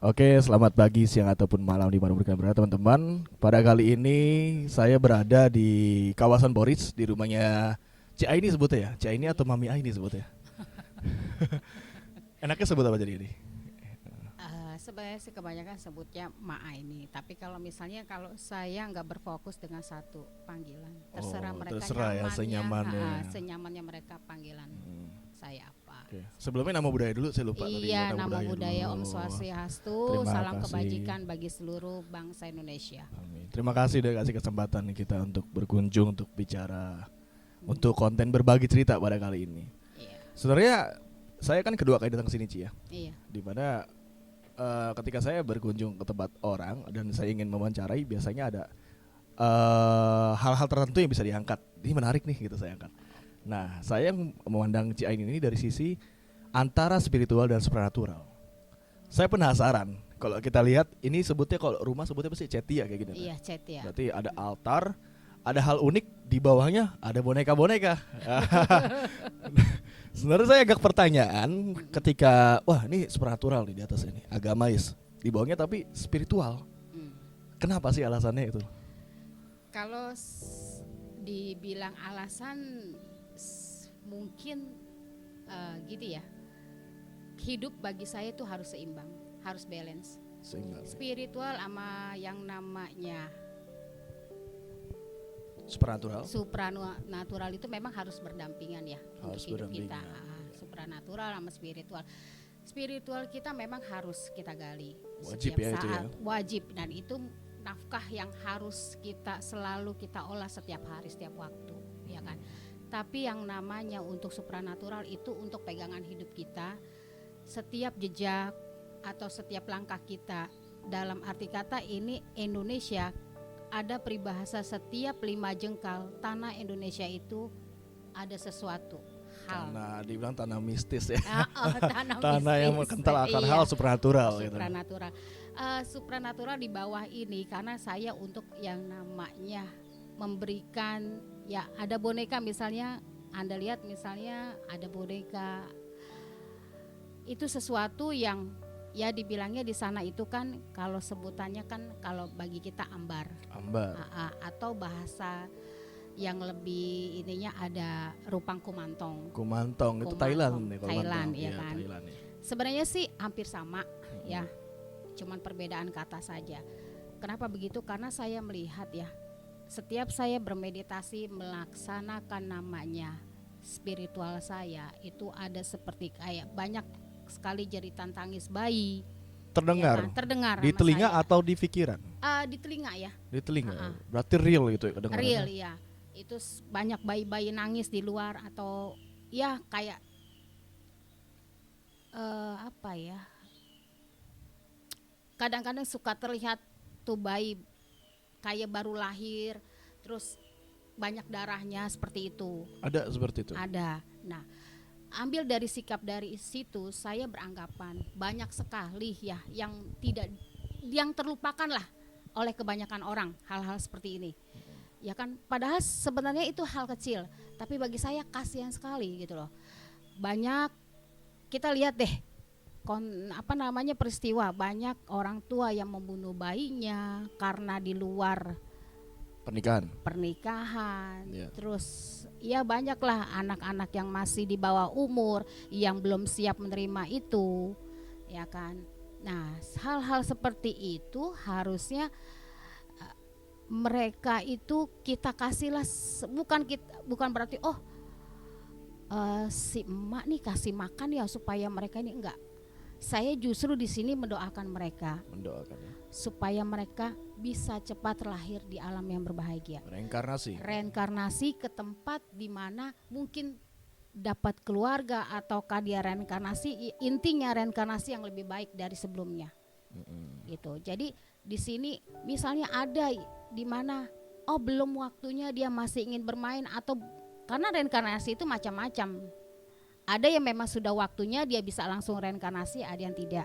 Oke, selamat pagi, siang ataupun malam di mana berada teman-teman. Pada kali ini saya berada di kawasan Boris di rumahnya Cik Aini sebutnya ya. Cik Aini atau Mami Aini sebutnya. Enaknya sebut apa jadi ini? Sebenarnya sih kebanyakan sebutnya Maa ini. Tapi kalau misalnya kalau saya nggak berfokus dengan satu panggilan, terserah Oh, mereka terserah ya nyamannya, senyamannya. senyamannya mereka panggilan saya apa. Oke. Sebelumnya nama budaya dulu saya lupa tadi ya Iya, nama nama budaya budaya dulu. Om Swastiastu, Terima salam kasih. kebajikan bagi seluruh bangsa Indonesia. Amin. Terima kasih udah kasih kesempatan kita untuk berkunjung untuk bicara Hmm, untuk konten berbagi cerita pada kali ini. iya, Sebenarnya saya kan kedua kali datang ke sini Ci ya. iya. Dimana ketika saya berkunjung ke tempat orang dan saya ingin mewawancarai biasanya ada hal-hal tertentu yang bisa diangkat. Ini menarik nih gitu saya angkat. Nah, saya memandang Ciain ini dari sisi antara spiritual dan supernatural. Saya penasaran kalau kita lihat ini sebutnya kalau rumah sebutnya pasti cetia kayak gini. Iya, chat ya. Berarti ada altar, ada hal unik di bawahnya ada boneka-boneka. Sebenarnya saya agak pertanyaan ketika wah ini supernatural nih di atas ini, agamais. Di bawahnya tapi spiritual. Hmm. Kenapa sih alasannya itu? Kalau dibilang alasan mungkin gitu ya. Hidup bagi saya itu harus seimbang, harus balance. Sehingga Spiritual sama yang namanya supernatural supranatural itu memang harus berdampingan ya untuk harus hidup kita. berdampingan. Supranatural sama spiritual. Spiritual kita memang harus kita gali Wajib setiap ya itu ya. saat, wajib, dan itu nafkah yang harus kita selalu kita olah setiap hari, setiap waktu, ya kan. Tapi yang namanya untuk supranatural itu untuk pegangan hidup kita, setiap jejak atau setiap langkah kita. Dalam arti kata ini Indonesia ada peribahasa setiap 5 jengkal tanah Indonesia itu ada sesuatu hal. Karena dibilang tanah mistis ya. Tanah Tanah yang mistis. kental akan Iya, hal supernatural gitu. supranatural. Supranatural di bawah ini karena saya untuk yang namanya memberikan, ya ada boneka misalnya, Anda lihat misalnya ada boneka, itu sesuatu yang ya dibilangnya di sana itu kan kalau sebutannya kan kalau bagi kita ambar. Ambar. Atau bahasa yang lebih ininya ada rupang kumantong. Kumantong itu Kumantong, Thailand nih kalau Thailand, mantong. ya Iya, kan. Thailand ya. Sebenarnya sih hampir sama ya, cuman perbedaan kata saja. Kenapa begitu? Karena saya melihat ya, setiap saya bermeditasi melaksanakan namanya spiritual saya itu ada seperti kayak banyak sekali jeritan tangis bayi, Terdengar ya kan? Terdengar di sama telinga saya. atau di pikiran? Di telinga ya, Di telinga. Ah, ah. Berarti real gitu ya kedengarannya. real ya. Itu banyak bayi-bayi nangis di luar atau ya kayak apa ya? Kadang-kadang suka terlihat tuh bayi kayak baru lahir, terus banyak darahnya seperti itu. Ada seperti itu. Ada. Nah, ambil dari sikap dari situ, saya beranggapan banyak sekali ya yang terlupakan lah oleh kebanyakan orang hal-hal seperti ini. Ya kan, padahal sebenarnya itu hal kecil, tapi bagi saya kasihan sekali gitu loh. Banyak kita lihat deh peristiwa banyak orang tua yang membunuh bayinya karena di luar Pernikahan. pernikahan. Ya. Terus ya banyaklah anak-anak yang masih di bawah umur yang belum siap menerima itu, ya kan. Nah, hal-hal seperti itu harusnya mereka itu kita kasihlah, bukan berarti si emak nih kasih makan ya supaya mereka ini enggak. Saya justru di sini mendoakan mereka Mendoakan ya. supaya mereka bisa cepat terlahir di alam yang berbahagia. Reinkarnasi. Reinkarnasi ke tempat di mana mungkin dapat keluarga ataukah dia reinkarnasi, intinya reinkarnasi yang lebih baik dari sebelumnya. Gitu. Jadi di sini misalnya ada di mana belum waktunya dia masih ingin bermain, atau karena reinkarnasi itu macam-macam. Ada yang memang sudah waktunya dia bisa langsung reinkarnasi, ada yang tidak.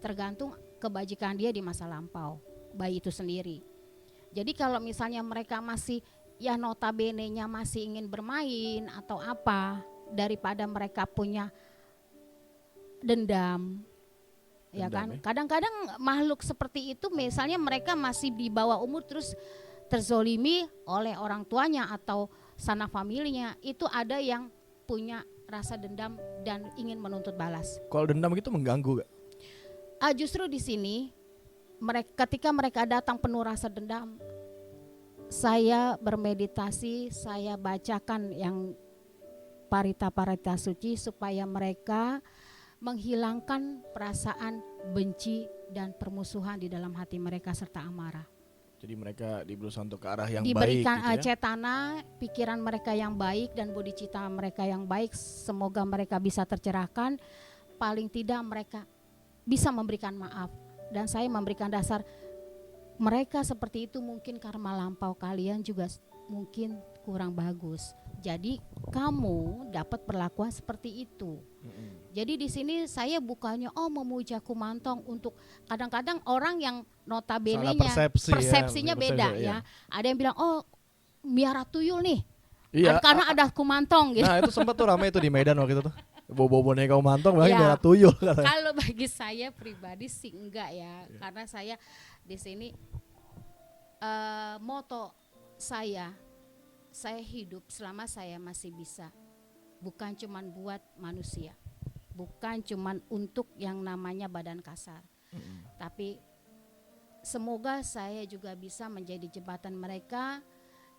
Tergantung kebajikan dia di masa lampau, bayi itu sendiri. Jadi kalau misalnya mereka masih ya notabene-nya masih ingin bermain atau apa, daripada mereka punya dendam, ya Dendam, kan. ya. Kadang-kadang makhluk seperti itu misalnya mereka masih di bawah umur terus terzolimi oleh orang tuanya atau sanak familinya, itu ada yang punya rasa dendam dan ingin menuntut balas. Kalau dendam gitu mengganggu gak? Justru di sini ketika mereka datang penuh rasa dendam, saya bermeditasi, saya bacakan yang parita-parita suci supaya mereka menghilangkan perasaan benci dan permusuhan di dalam hati mereka serta amarah. Jadi mereka berusaha untuk ke arah yang Diberikan baik gitu ya. cetana, pikiran mereka yang baik dan bodhicitta mereka yang baik, semoga mereka bisa tercerahkan. Paling tidak mereka bisa memberikan maaf. Dan saya memberikan dasar, mereka seperti itu mungkin karma lampau kalian juga mungkin kurang bagus. Jadi kamu dapat perlakuan seperti itu. Jadi di sini saya bukannya memuja Kumantong untuk, kadang-kadang orang yang notabene-nya persepsinya beda ya. Ada yang bilang miara tuyul nih. Iya. Karena ada Kumantong gitu. Nah itu sempat tuh ramai itu di Medan waktu itu tuh. Bobo boneka Kumantong Ya. merah tuyul katanya. Kalau bagi saya pribadi sih enggak ya. Karena saya di sini moto saya hidup selama saya masih bisa, bukan cuman buat manusia, bukan cuman untuk yang namanya badan kasar, tapi semoga saya juga bisa menjadi jembatan mereka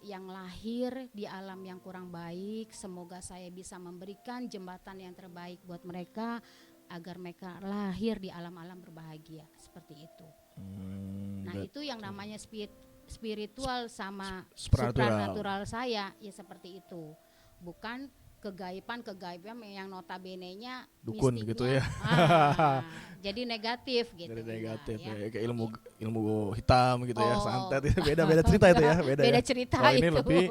yang lahir di alam yang kurang baik. Semoga saya bisa memberikan jembatan yang terbaik buat mereka agar mereka lahir di alam-alam berbahagia seperti itu. Nah itu yang namanya spiritual sama supranatural saya ya seperti itu, bukan kegaiban yang notabene-nya dukun mistiknya, gitu ya. jadi negatif gitu. Jadi negatif ya. kayak ilmu hitam gitu ya, santet itu beda cerita itu ya, beda ya. cerita Kalau ini itu. lebih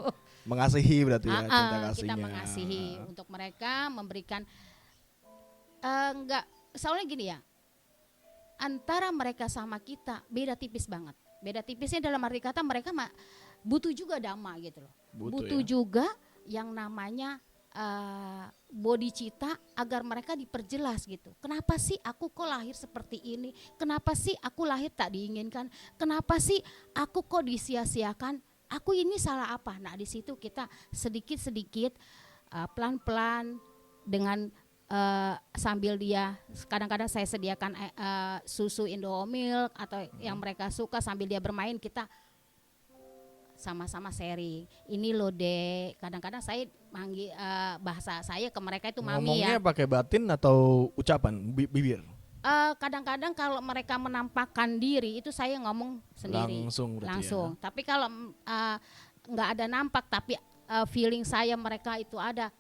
mengasihi berarti ya, cinta kasihnya. Kita mengasihi untuk mereka, memberikan enggak, soalnya gini ya, antara mereka sama kita beda tipis banget. Beda tipisnya dalam arti kata mereka butuh juga dhamma gitu loh. Butuh ya. juga yang namanya bodhicitta agar mereka diperjelas gitu. Kenapa sih aku kok lahir seperti ini? Kenapa sih aku lahir tak diinginkan? Kenapa sih aku kok disia-siakan? Aku ini salah apa? Nah di situ kita sedikit-sedikit pelan-pelan dengan sambil dia, kadang-kadang saya sediakan susu Indomilk atau yang mereka suka, sambil dia bermain kita sama-sama sharing. Ini loh Dek, kadang-kadang saya manggil bahasa saya ke mereka itu mami ya. Ngomongnya pakai batin atau ucapan bibir? Kadang-kadang kalau mereka menampakkan diri itu saya ngomong sendiri langsung. Ya. Tapi kalau nggak ada nampak tapi feeling saya mereka itu ada,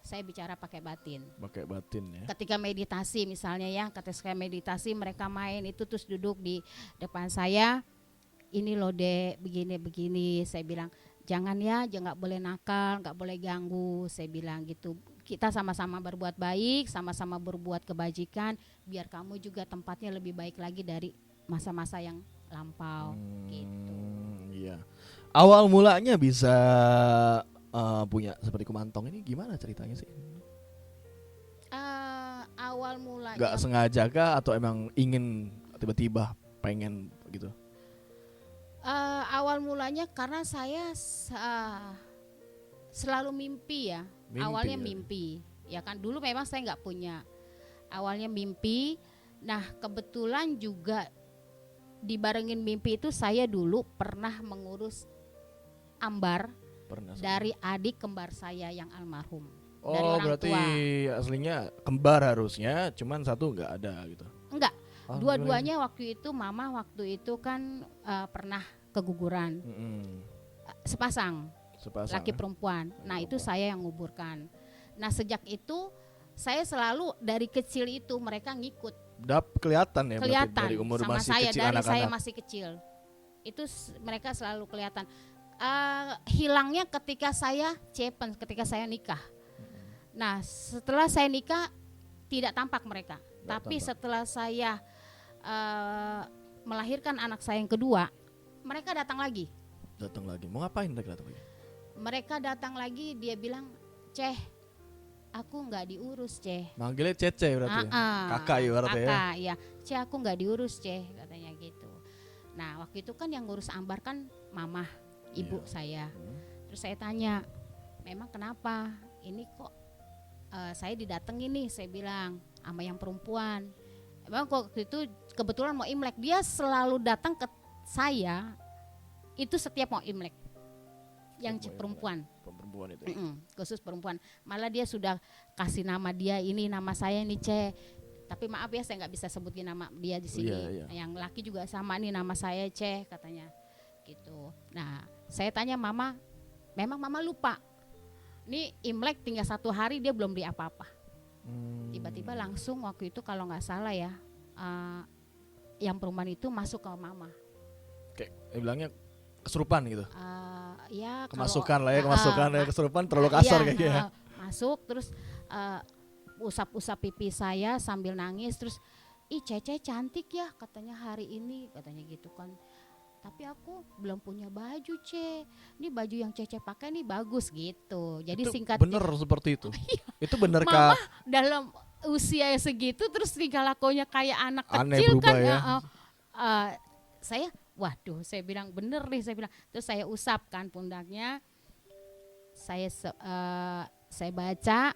saya bicara pakai batin. Pakai batin ya. Ketika meditasi misalnya ya, ketika meditasi mereka main itu terus duduk di depan saya, ini loh Dek, begini-begini. Saya bilang jangan ya, nggak boleh nakal, nggak boleh ganggu. Saya bilang gitu. Kita sama-sama berbuat baik, sama-sama berbuat kebajikan, biar kamu juga tempatnya lebih baik lagi dari masa-masa yang lampau. Gitu. Iya. Awal mulanya bisa punya seperti Kumantong ini gimana ceritanya sih? Awal mulanya Gak sengaja kah atau emang ingin tiba-tiba pengen gitu? Awal mulanya karena saya selalu mimpi ya. Awalnya mimpi ya kan, dulu memang saya nggak punya, awalnya mimpi. Nah kebetulan juga dibarengin mimpi itu saya dulu pernah mengurus ambar dari adik kembar saya yang almarhum. Dari orang berarti tua. Aslinya kembar harusnya, cuman satu nggak ada gitu. Enggak, dua-duanya waktu itu mama waktu itu kan pernah keguguran. Sepasang laki perempuan. Nah itu saya yang nguburkan. Nah sejak itu saya selalu dari kecil itu mereka ngikut. Kelihatan ya. Kelihatan dari umur sama masih saya kecil, dari anak-anak. saya masih kecil. Itu mereka selalu kelihatan. Hilangnya ketika saya cepen, ketika saya nikah. Nah setelah saya nikah tidak tampak mereka. Tapi setelah saya melahirkan anak saya yang kedua, mereka datang lagi. Mau ngapain mereka datang lagi? Mereka datang lagi, dia bilang, Ceh, aku nggak diurus, Ceh. Manggilnya Cece berarti ya? Kakak ya berarti ya? Kakak, ya. Ceh, aku nggak diurus, Ceh, katanya gitu. Nah, waktu itu kan yang ngurus Ambar kan mama, ibu saya. Terus saya tanya, memang kenapa? Ini kok saya didatengin nih, saya bilang sama yang perempuan. Emang waktu itu kebetulan mau Imlek, dia selalu datang ke saya itu setiap mau Imlek. Yang perempuan. Perempuan itu. Khusus perempuan. Malah dia sudah kasih nama dia, ini nama saya nih, Ceh. Tapi maaf ya, saya nggak bisa sebutin nama dia di sini. Yang laki juga sama nih, nama saya Ceh, katanya gitu. Nah, saya tanya mama, memang mama lupa. Nih Imlek tinggal 1 hari dia belum beli apa-apa. Tiba-tiba langsung waktu itu kalau nggak salah ya, yang perempuan itu masuk ke mama. Kayak bilangnya kesurupan gitu. Ya kemasukan lah ya, kemasukan ya, kesurupan terlalu kasar kayaknya. Masuk terus usap-usap pipi saya sambil nangis, terus ih Cece cantik ya katanya hari ini, katanya gitu kan. Tapi aku belum punya baju, Ce. Ini baju yang Cece pakai nih bagus gitu. Jadi singkatnya bener seperti itu. Itu bener Mama dalam usia segitu terus tingkah lakunya kayak anak kecil kan ya. Saya waduh, saya bilang bener nih, saya bilang. Terus saya usap kan pundaknya. Saya baca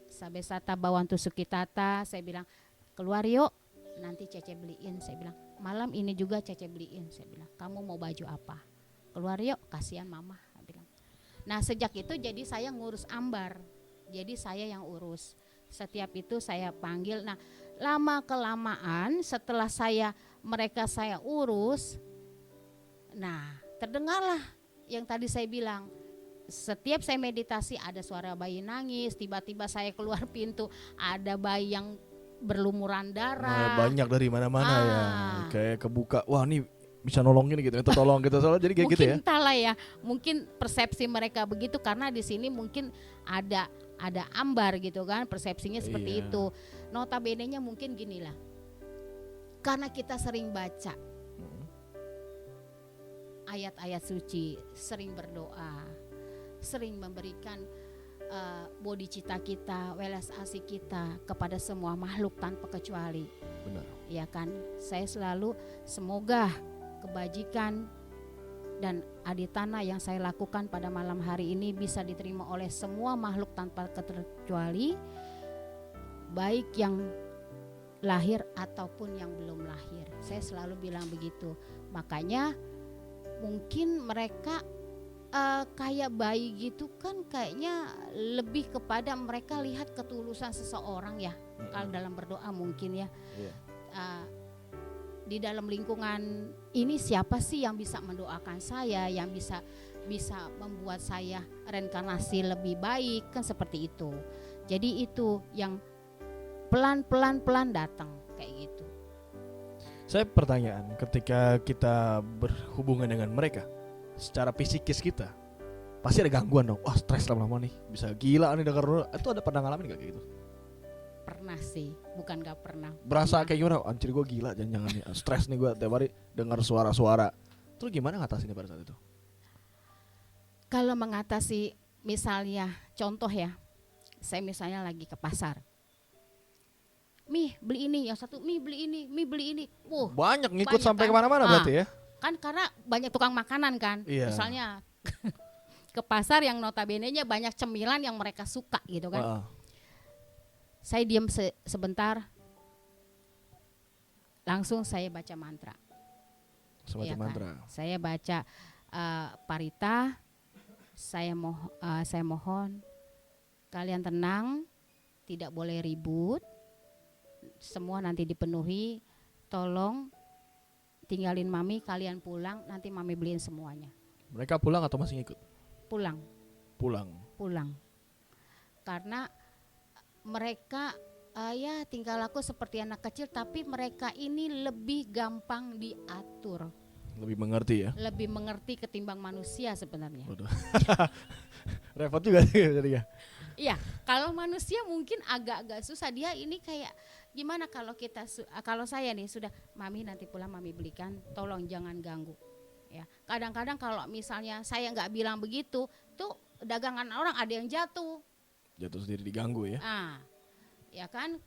Sabesata Bawantu Sukitata, saya bilang keluar yuk, nanti Cece beliin, saya bilang. Malam ini juga Cece beliin, saya bilang. Kamu mau baju apa? Keluar yuk, kasihan mama, saya bilang. Nah, sejak itu jadi saya ngurus Ambar. Jadi saya yang urus. Setiap itu saya panggil. Nah, lama kelamaan setelah mereka saya urus, nah terdengarlah yang tadi saya bilang. Setiap saya meditasi ada suara bayi nangis, tiba-tiba saya keluar pintu ada bayi yang berlumuran darah. Banyak dari mana-mana ya, kayak kebuka, wah nih bisa nolongin gitu, itu tolong gitu, soalnya jadi kayak mungkin gitu ya. Entahlah ya, mungkin persepsi mereka begitu karena di sini mungkin ada Ambar gitu kan, persepsinya seperti itu. Notabene-nya mungkin gini lah, karena kita sering baca ayat-ayat suci, sering berdoa, sering memberikan bodi cita kita, welas asih kita kepada semua makhluk tanpa kecuali. Benar. Ya kan, saya selalu semoga kebajikan dan aditana yang saya lakukan pada malam hari ini bisa diterima oleh semua makhluk tanpa terkecuali, baik yang lahir ataupun yang belum lahir. Saya selalu bilang begitu. Makanya mungkin mereka kayak bayi gitu kan, kayaknya lebih kepada mereka lihat ketulusan seseorang ya. Kalau dalam berdoa mungkin ya. Di dalam lingkungan ini siapa sih yang bisa mendoakan saya, yang bisa membuat saya reinkarnasi lebih baik, kan seperti itu. Jadi itu yang pelan datang kayak gitu. Saya pertanyaan, ketika kita berhubungan dengan mereka secara psikis kita pasti ada gangguan dong. Wah, stres lama-lama nih, bisa gila nih dengar. Itu ada pernah ngalamin gak kayak gitu? Pernah sih, bukan gak pernah. Berasa kayak gimana? Anjir gue gila, jangan nih, stres nih gue tiap hari dengar suara-suara. Terus gimana ngatasinnya pada saat itu? Kalau mengatasi, misalnya contoh ya, saya misalnya lagi ke pasar, beli ini, yang satu beli ini. Banyak ngikut banyak sampai kan? kemana-mana berarti ya? Kan karena banyak tukang makanan kan, misalnya ke pasar yang notabene-nya banyak cemilan yang mereka suka gitu kan. Saya diam sebentar, langsung saya baca mantra. Semacam mantra. Kan? Saya baca parita, saya mohon kalian tenang, tidak boleh ribut, semua nanti dipenuhi, tolong tinggalin mami, kalian pulang, nanti mami beliin semuanya. Mereka pulang atau masih ngikut? Pulang. Karena mereka ya tingkah laku seperti anak kecil, tapi mereka ini lebih gampang diatur. Lebih mengerti ya? Lebih mengerti ketimbang manusia sebenarnya. Repot juga sih jadinya. Iya, kalau manusia mungkin agak-agak susah. Dia ini kayak gimana kalau saya nih sudah, mami nanti pulang mami belikan, tolong jangan ganggu. Ya, kadang-kadang kalau misalnya saya nggak bilang begitu, tuh dagangan orang ada yang jatuh. Jatuh sendiri diganggu ya. Ya kan,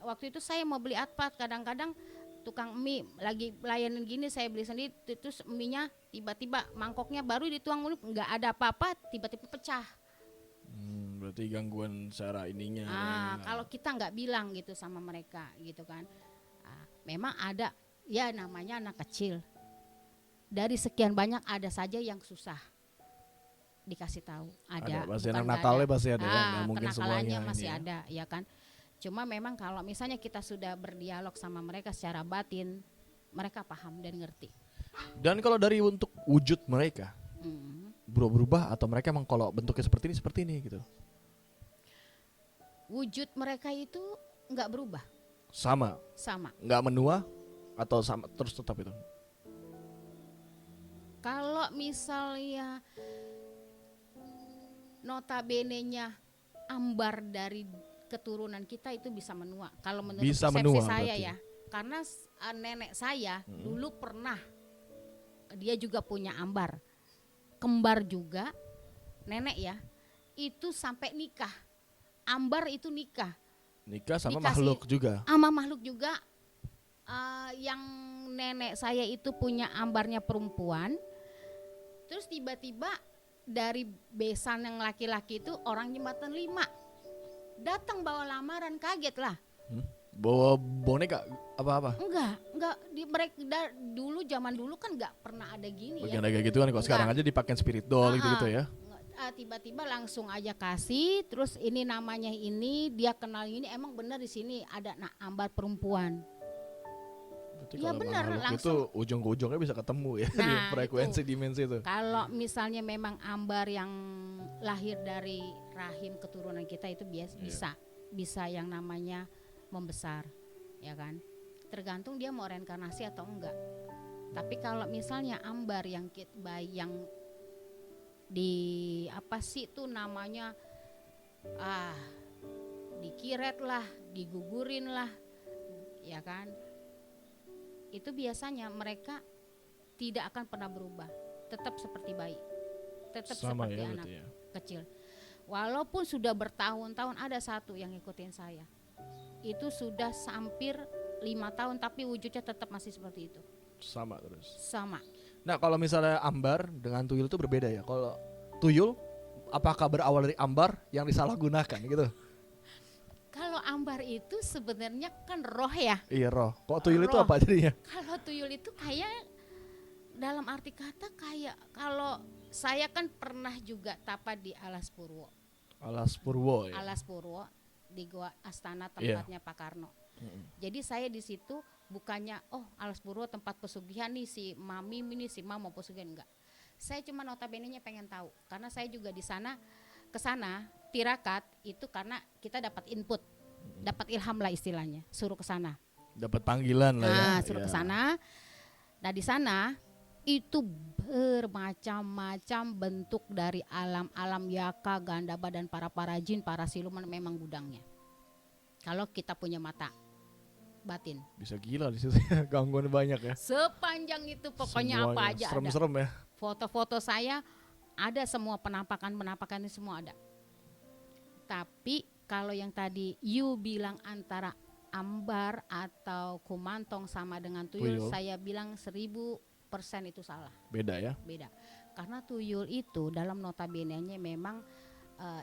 waktu itu saya mau beli atpat, kadang-kadang tukang mie lagi layanin gini, saya beli sendiri, terus mie-nya tiba-tiba mangkoknya baru dituang mulu, nggak ada apa-apa, tiba-tiba pecah. Berarti gangguan secara ininya. Kalau kita nggak bilang gitu sama mereka gitu kan, memang ada ya namanya anak kecil. Dari sekian banyak ada saja yang susah dikasih tahu. Ada pasti bukan anak nggak nakalnya ada. pasti ada ya, nggak mungkin Kenakalannya semuanya masih ini ya. ada, ya kan. Cuma memang kalau misalnya kita sudah berdialog sama mereka secara batin, mereka paham dan ngerti. Dan kalau dari untuk wujud mereka berubah atau mereka emang kalau bentuknya seperti ini gitu? Wujud mereka itu nggak berubah, Sama, nggak menua atau sama terus tetap itu? Kalau misalnya notabene-nya ambar dari keturunan kita itu bisa menua. Kalau menurut Bisa persepsi menua saya berarti. ya, karena nenek saya dulu pernah, dia juga punya ambar, kembar juga, nenek ya, itu sampai nikah. Ambar itu nikah. Nikah sama Dikasih- makhluk juga. Sama makhluk juga. Yang nenek saya itu punya ambarnya perempuan, terus tiba-tiba dari besan yang laki-laki itu orang jembatan 5 datang bawa lamaran, kaget lah. Bawa boneka apa-apa? Enggak dulu zaman dulu kan enggak pernah ada gini Bagian ya. kayak gitu kan, kalau sekarang aja dipakein spirit doll gitu ya. Tiba-tiba langsung aja kasih, terus ini namanya ini, dia kenal ini, emang benar di sini ada ambar perempuan. Berarti Iya kalau benar, makhluk langsung. itu ujung ke ujungnya bisa ketemu ya di Nah, frekuensi dimensi itu. Kalau misalnya memang ambar yang lahir dari rahim keturunan kita itu bisa yang namanya membesar, ya kan? Tergantung dia mau reinkarnasi atau enggak. Tapi kalau misalnya ambar yang bayi yang di apa sih tuh namanya, dikiret lah, digugurin lah, ya kan? Itu biasanya mereka tidak akan pernah berubah, tetap seperti bayi, tetap Sama seperti ya, anak berarti ya. kecil. Walaupun sudah bertahun-tahun, ada satu yang ngikutin saya, itu sudah hampir 5 tahun tapi wujudnya tetap masih seperti itu. Sama terus. Sama. Nah kalau misalnya ambar dengan tuyul itu berbeda ya. Kalau tuyul apakah berawal dari ambar yang disalahgunakan gitu? Kalau ambar itu sebenarnya kan roh ya. Iya roh. Kok tuyul itu Roh. apa jadinya? Kalau tuyul itu kayak dalam arti kata kayak, kalau saya kan pernah juga tapa di Alas Purwo. Alas Purwo ya. Alas Purwo di Gua Astana tempatnya Pak Karno. Jadi saya di situ bukannya Alas Purwo tempat pesugihan nih si Mami ini, si Mam mau pesugihan, enggak. Saya cuma notabene-nya pengen tahu karena saya juga di sana kesana tirakat itu karena kita dapat input, dapat ilham lah istilahnya, suruh ke sana. Dapat panggilan lah ya. Suruh Iya. ke sana. Nah di sana itu bermacam-macam bentuk dari alam-alam yaka, gandaba dan para jin, para siluman memang gudangnya. Kalau kita punya mata batin. Bisa gila di situ ya, gangguan banyak ya. Sepanjang itu pokoknya Semuanya apa aja ada. serem-serem ya. Foto-foto saya ada, semua penampakan ini semua ada. Tapi kalau yang tadi you bilang antara ambar atau kumantong sama dengan tuyul, saya bilang 1000% itu salah. Beda ya. Beda. Karena tuyul itu dalam notabene-nya memang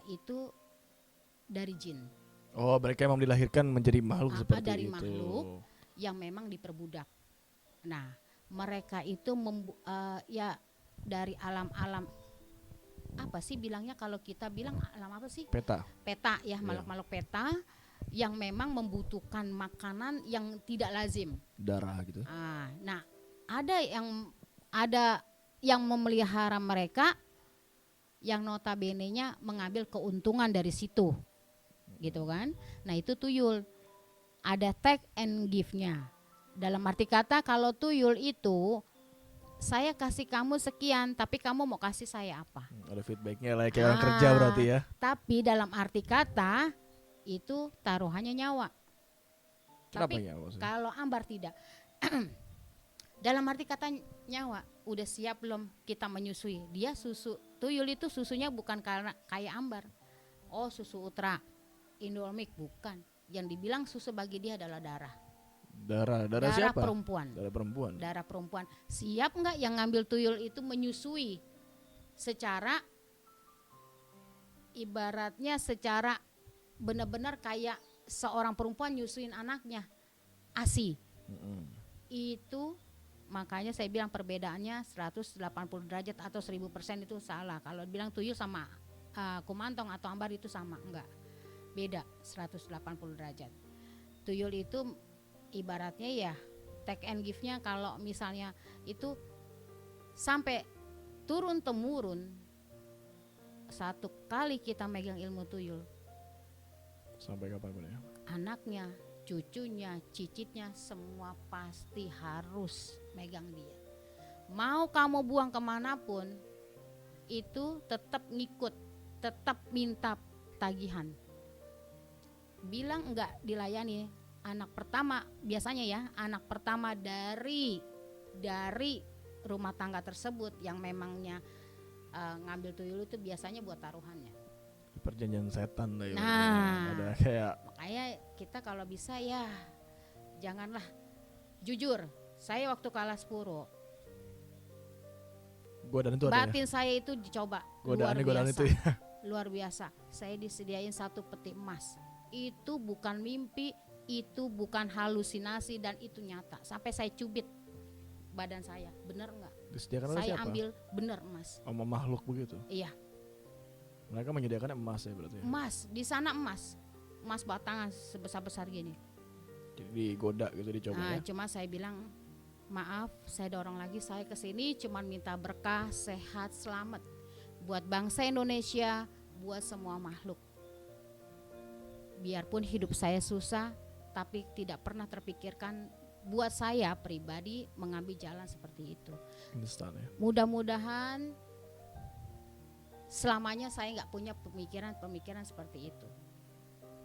itu dari jin. Oh mereka emang dilahirkan menjadi makhluk seperti dari itu. makhluk yang memang diperbudak. Nah mereka itu ya dari alam-alam, apa sih bilangnya, kalau kita bilang alam apa sih? Peta Ya, makhluk-makhluk peta yang memang membutuhkan makanan yang tidak lazim. darah gitu. Nah ada yang memelihara mereka yang notabene-nya mengambil keuntungan dari situ, gitu kan? Nah itu tuyul, ada take and give-nya. Dalam arti kata kalau tuyul itu saya kasih kamu sekian, tapi kamu mau kasih saya apa? Ada feedbacknya lah kayak orang kerja berarti ya. Tapi dalam arti kata itu taruhannya nyawa. Kenapa Tapi ya maksudnya? kalau ambar tidak. Dalam arti kata nyawa, udah siap belum kita menyusui? Dia tuyul itu susunya bukan karena kayak ambar, oh susu Ultra, Indomilk, bukan. Yang dibilang susu bagi dia adalah darah. Darah siapa? Perempuan. Darah perempuan. Darah perempuan. Siap nggak yang ngambil tuyul itu menyusui secara ibaratnya secara benar-benar kayak seorang perempuan nyusuin anaknya, ASI. Itu makanya saya bilang perbedaannya 180 derajat atau 1000% itu salah. Kalau bilang tuyul sama kumantong atau ambar itu sama, enggak. Beda 180 derajat. Tuyul itu ibaratnya ya take and give-nya kalau misalnya itu sampai turun temurun, satu kali kita megang ilmu tuyul, sampai kapan pun ya, anaknya, cucunya, cicitnya semua pasti harus megang dia. Mau kamu buang kemanapun itu tetap ngikut, tetap minta tagihan. Bilang enggak dilayani, anak pertama biasanya ya, anak pertama dari rumah tangga tersebut yang memangnya ngambil tuyul itu biasanya buat taruhannya. Perjanjian setan lah ya. Nah, ada kayak makanya kita kalau bisa ya janganlah. Jujur, saya waktu kelas Puro, godaan itu ada batin ya? saya itu dicoba Godaan luar biasa, itu ya. luar biasa. Saya disediain 1 peti emas. Itu bukan mimpi, itu bukan halusinasi, dan itu nyata. Sampai saya cubit badan saya, bener nggak? Disediakan oleh Saya siapa? ambil bener emas. Sama makhluk begitu. Iya, Mereka menyediakan emas ya berarti. emas di sana, emas batangan sebesar gini. Jadi digoda gitu, dicoba Nah, ya. cuma saya bilang maaf, saya dorong lagi, saya kesini cuman minta berkah, sehat, selamat buat bangsa Indonesia, buat semua makhluk. Biarpun hidup saya susah, tapi tidak pernah terpikirkan buat saya pribadi mengambil jalan seperti itu. Instan ya. Mudah-mudahan selamanya saya nggak punya pemikiran seperti itu.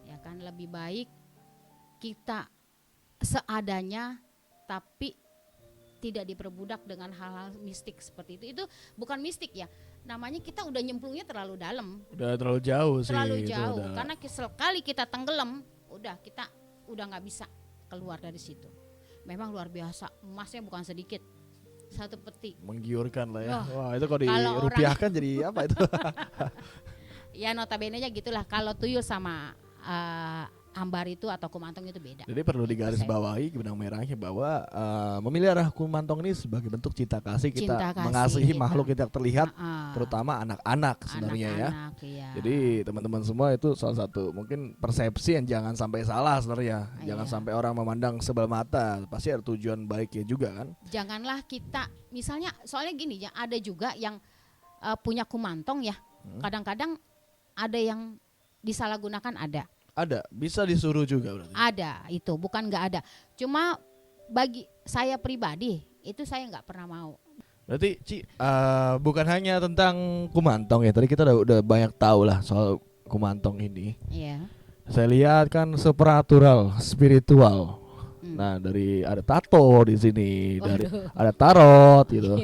Ya kan, lebih baik kita seadanya tapi tidak diperbudak dengan hal-hal mistik seperti itu. Itu bukan mistik ya, namanya kita udah nyemplungnya terlalu dalam, Udah terlalu jauh sih. terlalu itu jauh. udah. Karena sekali kita tenggelam, kita udah nggak bisa keluar dari situ. Memang luar biasa, emasnya bukan sedikit, 1 peti. Menggiurkan lah ya. Oh, Wah itu kalau kalau dirupiahkan jadi apa itu? Ya notabene-nya gitulah, kalau tuyul sama ambar itu atau kumantong itu beda. Jadi perlu digarisbawahi benang merahnya bahwa memelihara kumantong ini sebagai bentuk cinta kasih kita Cinta kasih mengasihi kita. makhluk yang tidak terlihat, Ah, terutama anak-anak sebenarnya ya. anak-anak, iya. Jadi teman-teman semua itu salah satu mungkin persepsi yang jangan sampai salah sebenarnya. Jangan Iya. sampai orang memandang sebelah mata. Pasti ada tujuan baiknya juga kan. Janganlah kita, misalnya soalnya gini ya, ada juga yang punya kumantong ya. Kadang-kadang ada yang disalahgunakan, Ada, bisa disuruh juga berarti. ada itu, bukan nggak ada. Cuma bagi saya pribadi itu saya nggak pernah mau. Berarti Ci, bukan hanya tentang kumantong ya. Tadi kita udah banyak tahu lah soal kumantong ini. Iya. Saya lihat kan supernatural, spiritual. Nah, dari ada tato di sini, dari ada tarot gitu.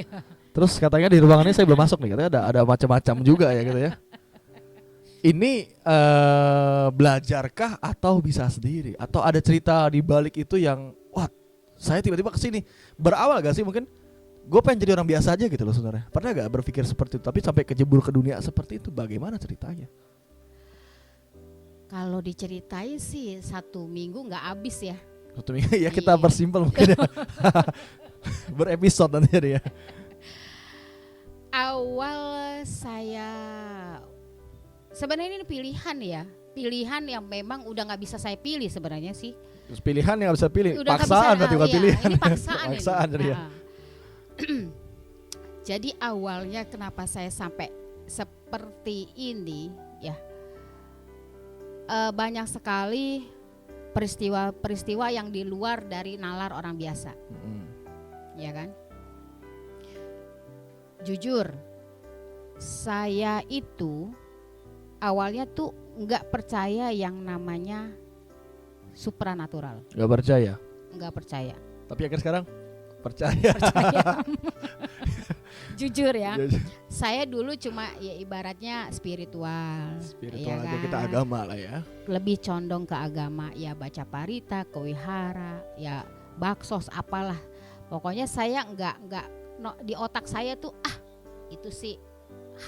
Terus katanya di ruangan ini saya belum masuk nih, katanya ada macam-macam juga ya gitu ya. Ini belajarkah atau bisa sendiri? Atau ada cerita di balik itu yang wah, saya tiba-tiba kesini. Berawal gak sih mungkin gue pengen jadi orang biasa aja gitu loh sebenarnya. Pernah gak berpikir seperti itu? Tapi sampai kejebur ke dunia seperti itu, bagaimana ceritanya? Kalau diceritain sih 1 minggu nggak habis ya. 1 minggu ya kita Iya. persimpel mungkin ya. Berepisode nanti ya. Awal saya sebenarnya ini pilihan yang memang udah nggak bisa saya pilih sebenarnya sih. Terus pilihan yang gak bisa pilih, Udah nggak paksaan bisa, berarti bukan iya, pilihan. ini paksaan ini. Paksaan jadi ya. Nah. Jadi awalnya kenapa saya sampai seperti ini ya, banyak sekali peristiwa-peristiwa yang di luar dari nalar orang biasa, ya kan? Jujur, saya itu awalnya tuh nggak percaya yang namanya supranatural, Gak percaya. nggak percaya. Tapi akhirnya sekarang percaya. Jujur ya. Jujur. Saya dulu cuma ya ibaratnya spiritual. Spiritual ya aja, kan? kita agama lah ya. Lebih condong ke agama, ya baca parita, ke wihara, ya baksos apalah. Pokoknya saya enggak di otak saya tuh itu sih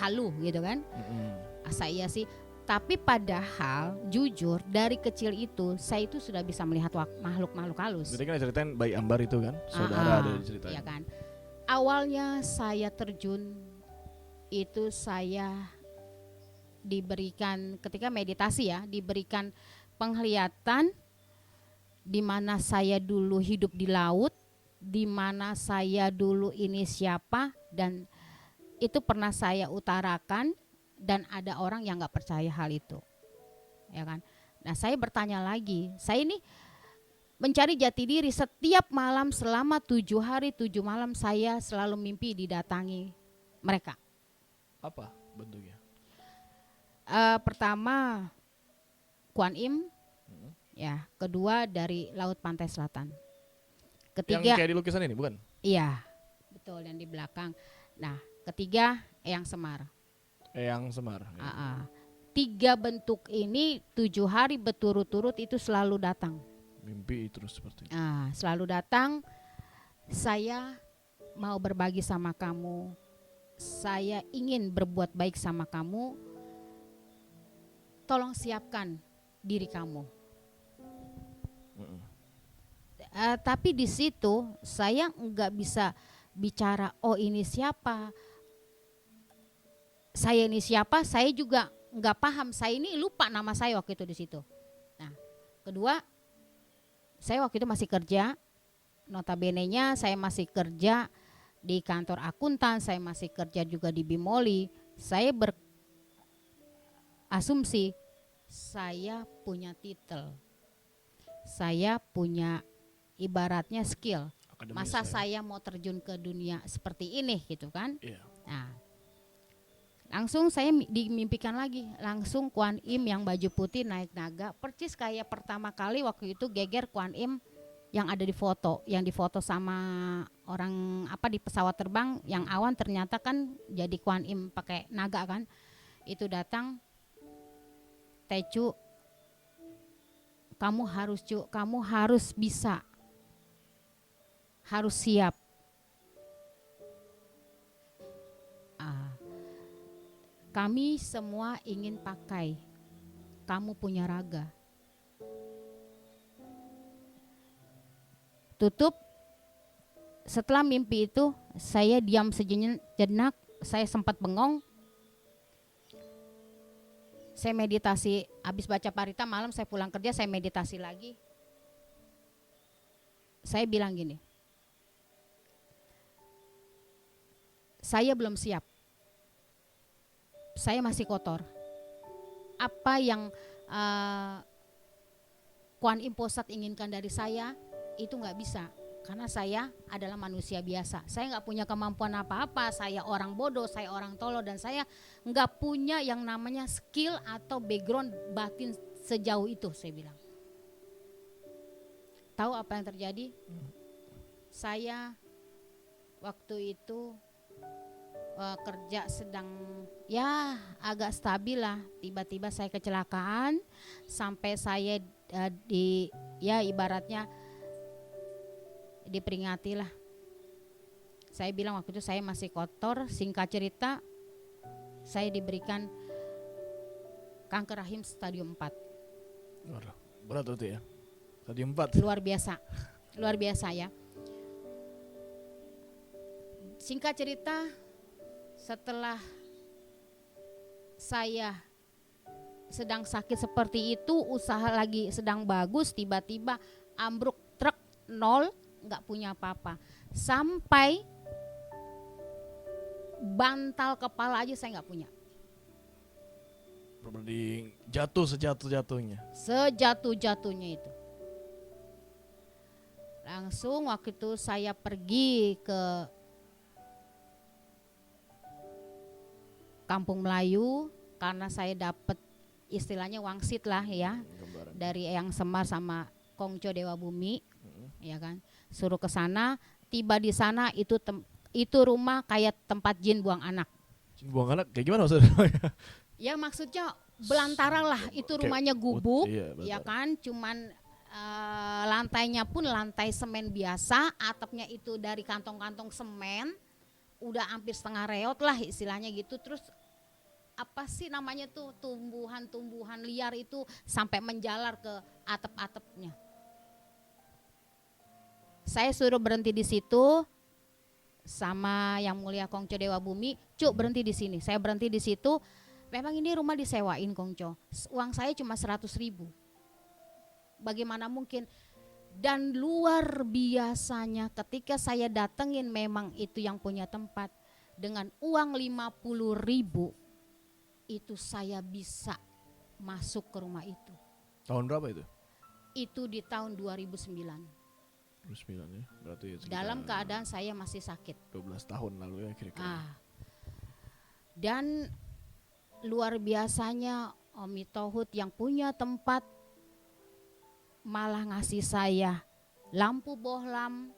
halu gitu kan. Saya sih, tapi padahal jujur dari kecil itu saya itu sudah bisa melihat makhluk-makhluk halus. Jadi kan ceritain Bayi Ambar itu kan, saudara dari ceritanya. Ya kan. Awalnya saya terjun itu saya diberikan ketika meditasi ya, diberikan penglihatan di mana saya dulu hidup di laut, di mana saya dulu ini siapa, dan itu pernah saya utarakan dan ada orang yang nggak percaya hal itu, ya kan. Nah saya bertanya lagi, saya ini mencari jati diri setiap malam selama 7 hari 7 malam saya selalu mimpi didatangi mereka. Apa bentuknya? Pertama Kuan Im, ya. Kedua dari Laut Pantai Selatan. Ketiga, yang kayak di lukisan ini bukan? Iya, betul, yang di belakang. Nah, ketiga Eyang Semar. Eyang Semar. Ya. 3 bentuk ini 7 hari berturut-turut itu selalu datang. Mimpi terus seperti itu. Selalu datang. Saya mau berbagi sama kamu. Saya ingin berbuat baik sama kamu. Tolong siapkan diri kamu. Tapi di situ saya nggak bisa bicara, oh ini siapa, saya ini siapa, saya juga nggak paham, saya ini lupa nama saya waktu itu di situ. Nah, kedua, saya waktu itu masih kerja, notabene-nya saya masih kerja di kantor akuntan, saya masih kerja juga di Bimoli. Saya berasumsi saya punya titel, saya punya ibaratnya skill. Masa saya mau terjun ke dunia seperti ini gitu kan? Yeah. Nah, langsung saya dimimpikan lagi, langsung Kuan Im yang baju putih naik naga, percis kayak pertama kali waktu itu geger Kuan Im yang ada di foto, yang difoto sama orang di pesawat terbang, yang awan ternyata kan jadi Kuan Im pakai naga kan? Itu datang, Tecu, kamu harus bisa. Harus siap. Kami semua ingin pakai. Kamu punya raga. Tutup. Setelah mimpi itu, saya diam sejenak. Saya sempat bengong. Saya meditasi. Habis baca parita malam saya pulang kerja, saya meditasi lagi. Saya bilang gini. Saya belum siap. Saya masih kotor. Apa yang Kuan Im Posat inginkan dari saya itu nggak bisa, karena saya adalah manusia biasa. Saya nggak punya kemampuan apa-apa. Saya orang bodoh, saya orang tolol, dan saya nggak punya yang namanya skill atau background batin sejauh itu. Saya bilang. Tahu apa yang terjadi? Saya waktu itu kerja sedang ya agak stabil lah, tiba-tiba saya kecelakaan sampai saya ibaratnya diperingati lah. Saya bilang waktu itu saya masih kotor. Singkat cerita, saya diberikan kanker rahim stadium 4. Berat itu ya, stadium 4. Luar biasa ya. Singkat cerita, setelah saya sedang sakit seperti itu, usaha lagi sedang bagus, tiba-tiba ambruk truk, nol, nggak punya apa-apa. Sampai bantal kepala aja saya nggak punya. Berarti jatuh sejatuh-jatuhnya. Sejatuh-jatuhnya itu. Langsung waktu itu saya pergi ke Kampung Melayu karena saya dapat istilahnya wangsit lah ya, dari Eyang Semar sama Kongco Dewa Bumi, ya kan. Suruh ke sana, tiba di sana itu itu rumah kayak tempat jin buang anak. Buang anak kayak gimana maksudnya? Ya maksudnya belantara lah, itu rumahnya gubuk, Iya, ya betul. kan, cuman lantainya pun lantai semen biasa, atapnya itu dari kantong-kantong semen, udah hampir setengah reot lah istilahnya gitu. Terus apa sih namanya tuh tumbuhan-tumbuhan liar itu sampai menjalar ke atap-atapnya. Saya suruh berhenti di situ sama yang mulia Kongco Dewa Bumi, Cuk berhenti di sini. Saya berhenti di situ. Memang ini rumah disewain Kongco. Uang saya cuma 100.000. Bagaimana mungkin? Dan luar biasanya ketika saya datengin memang itu yang punya tempat, dengan uang 50.000 itu saya bisa masuk ke rumah itu. Tahun berapa itu? Itu di tahun 2009. 2009 ya. Berarti ya sekitar Dalam keadaan saya masih sakit. 12 tahun lalu ya kira-kira. Dan luar biasanya Omi Tohut yang punya tempat malah ngasih saya lampu bohlam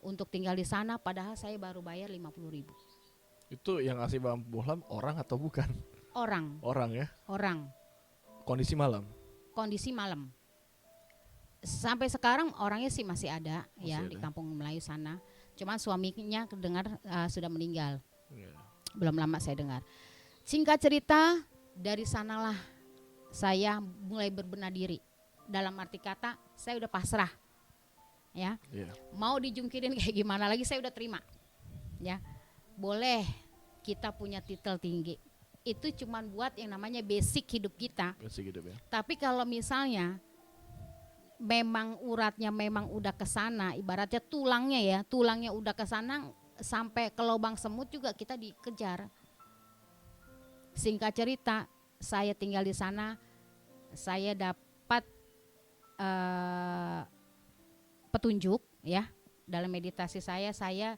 untuk tinggal di sana, padahal saya baru bayar 50.000. Itu yang ngasih lampu bohlam orang atau bukan? Orang. Orang ya. Orang. Kondisi malam. Kondisi malam. Sampai sekarang orangnya sih masih ada, ya ada. di Kampung Melayu sana. Cuman suaminya dengar sudah meninggal. Ya. Belum lama saya dengar. Singkat cerita, dari sanalah saya mulai berbenah diri. Dalam arti kata, saya udah pasrah. Ya. Yeah. Mau dijungkirin kayak gimana lagi saya udah terima. Ya. Boleh kita punya titel tinggi. Itu cuman buat yang namanya basic hidup kita. Basic hidup ya. Tapi kalau misalnya memang uratnya memang udah ke sana, ibaratnya tulangnya udah ke sana sampai ke lubang semut juga kita dikejar. Singkat cerita, saya tinggal di sana, saya dapat petunjuk ya. Dalam meditasi saya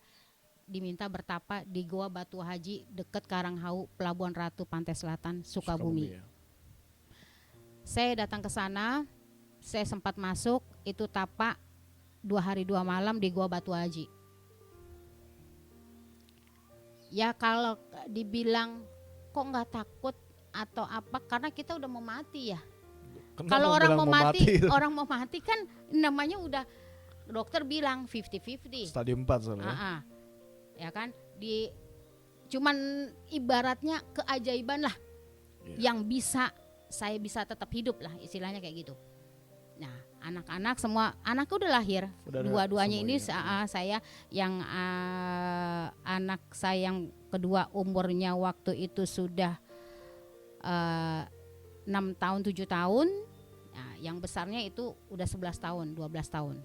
diminta bertapa di Goa Batu Haji dekat Karanghau, Pelabuhan Ratu, Pantai Selatan, Sukabumi. Ya. Saya datang ke sana, saya sempat masuk, itu tapa 2 hari 2 malam di Goa Batu Haji. Ya kalau dibilang kok nggak takut atau apa, karena kita udah mau mati ya. Kalau orang mau mati, orang mau mati kan namanya udah, dokter bilang 50-50. Stadium 4 soalnya. Ya kan, cuman ibaratnya keajaiban lah yang saya bisa tetap hidup lah, istilahnya kayak gitu. Nah, anak-anak semua, anakku udah lahir, dua-duanya ini saya yang anak saya yang kedua umurnya waktu itu sudah 6 tahun 7 tahun. Nah, yang besarnya itu udah 11 tahun 12 tahun.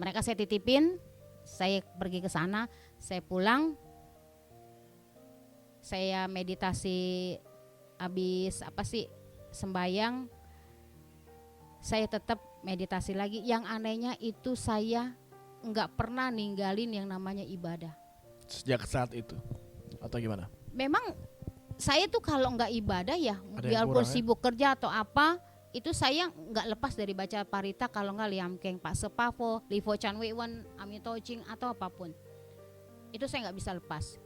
Mereka saya titipin, saya pergi ke sana, saya pulang, saya meditasi habis sembayang, saya tetap meditasi lagi. Yang anehnya itu saya nggak pernah ninggalin yang namanya ibadah. Sejak saat itu atau gimana? Memang saya tuh kalau nggak ibadah ya, biarpun sibuk kerja atau apa, itu saya nggak lepas dari baca parita, kalau nggak Liam Keng, Pak Sepavo, Livo Chan Weiwan, Amito Ching atau apapun. Itu saya nggak bisa lepas.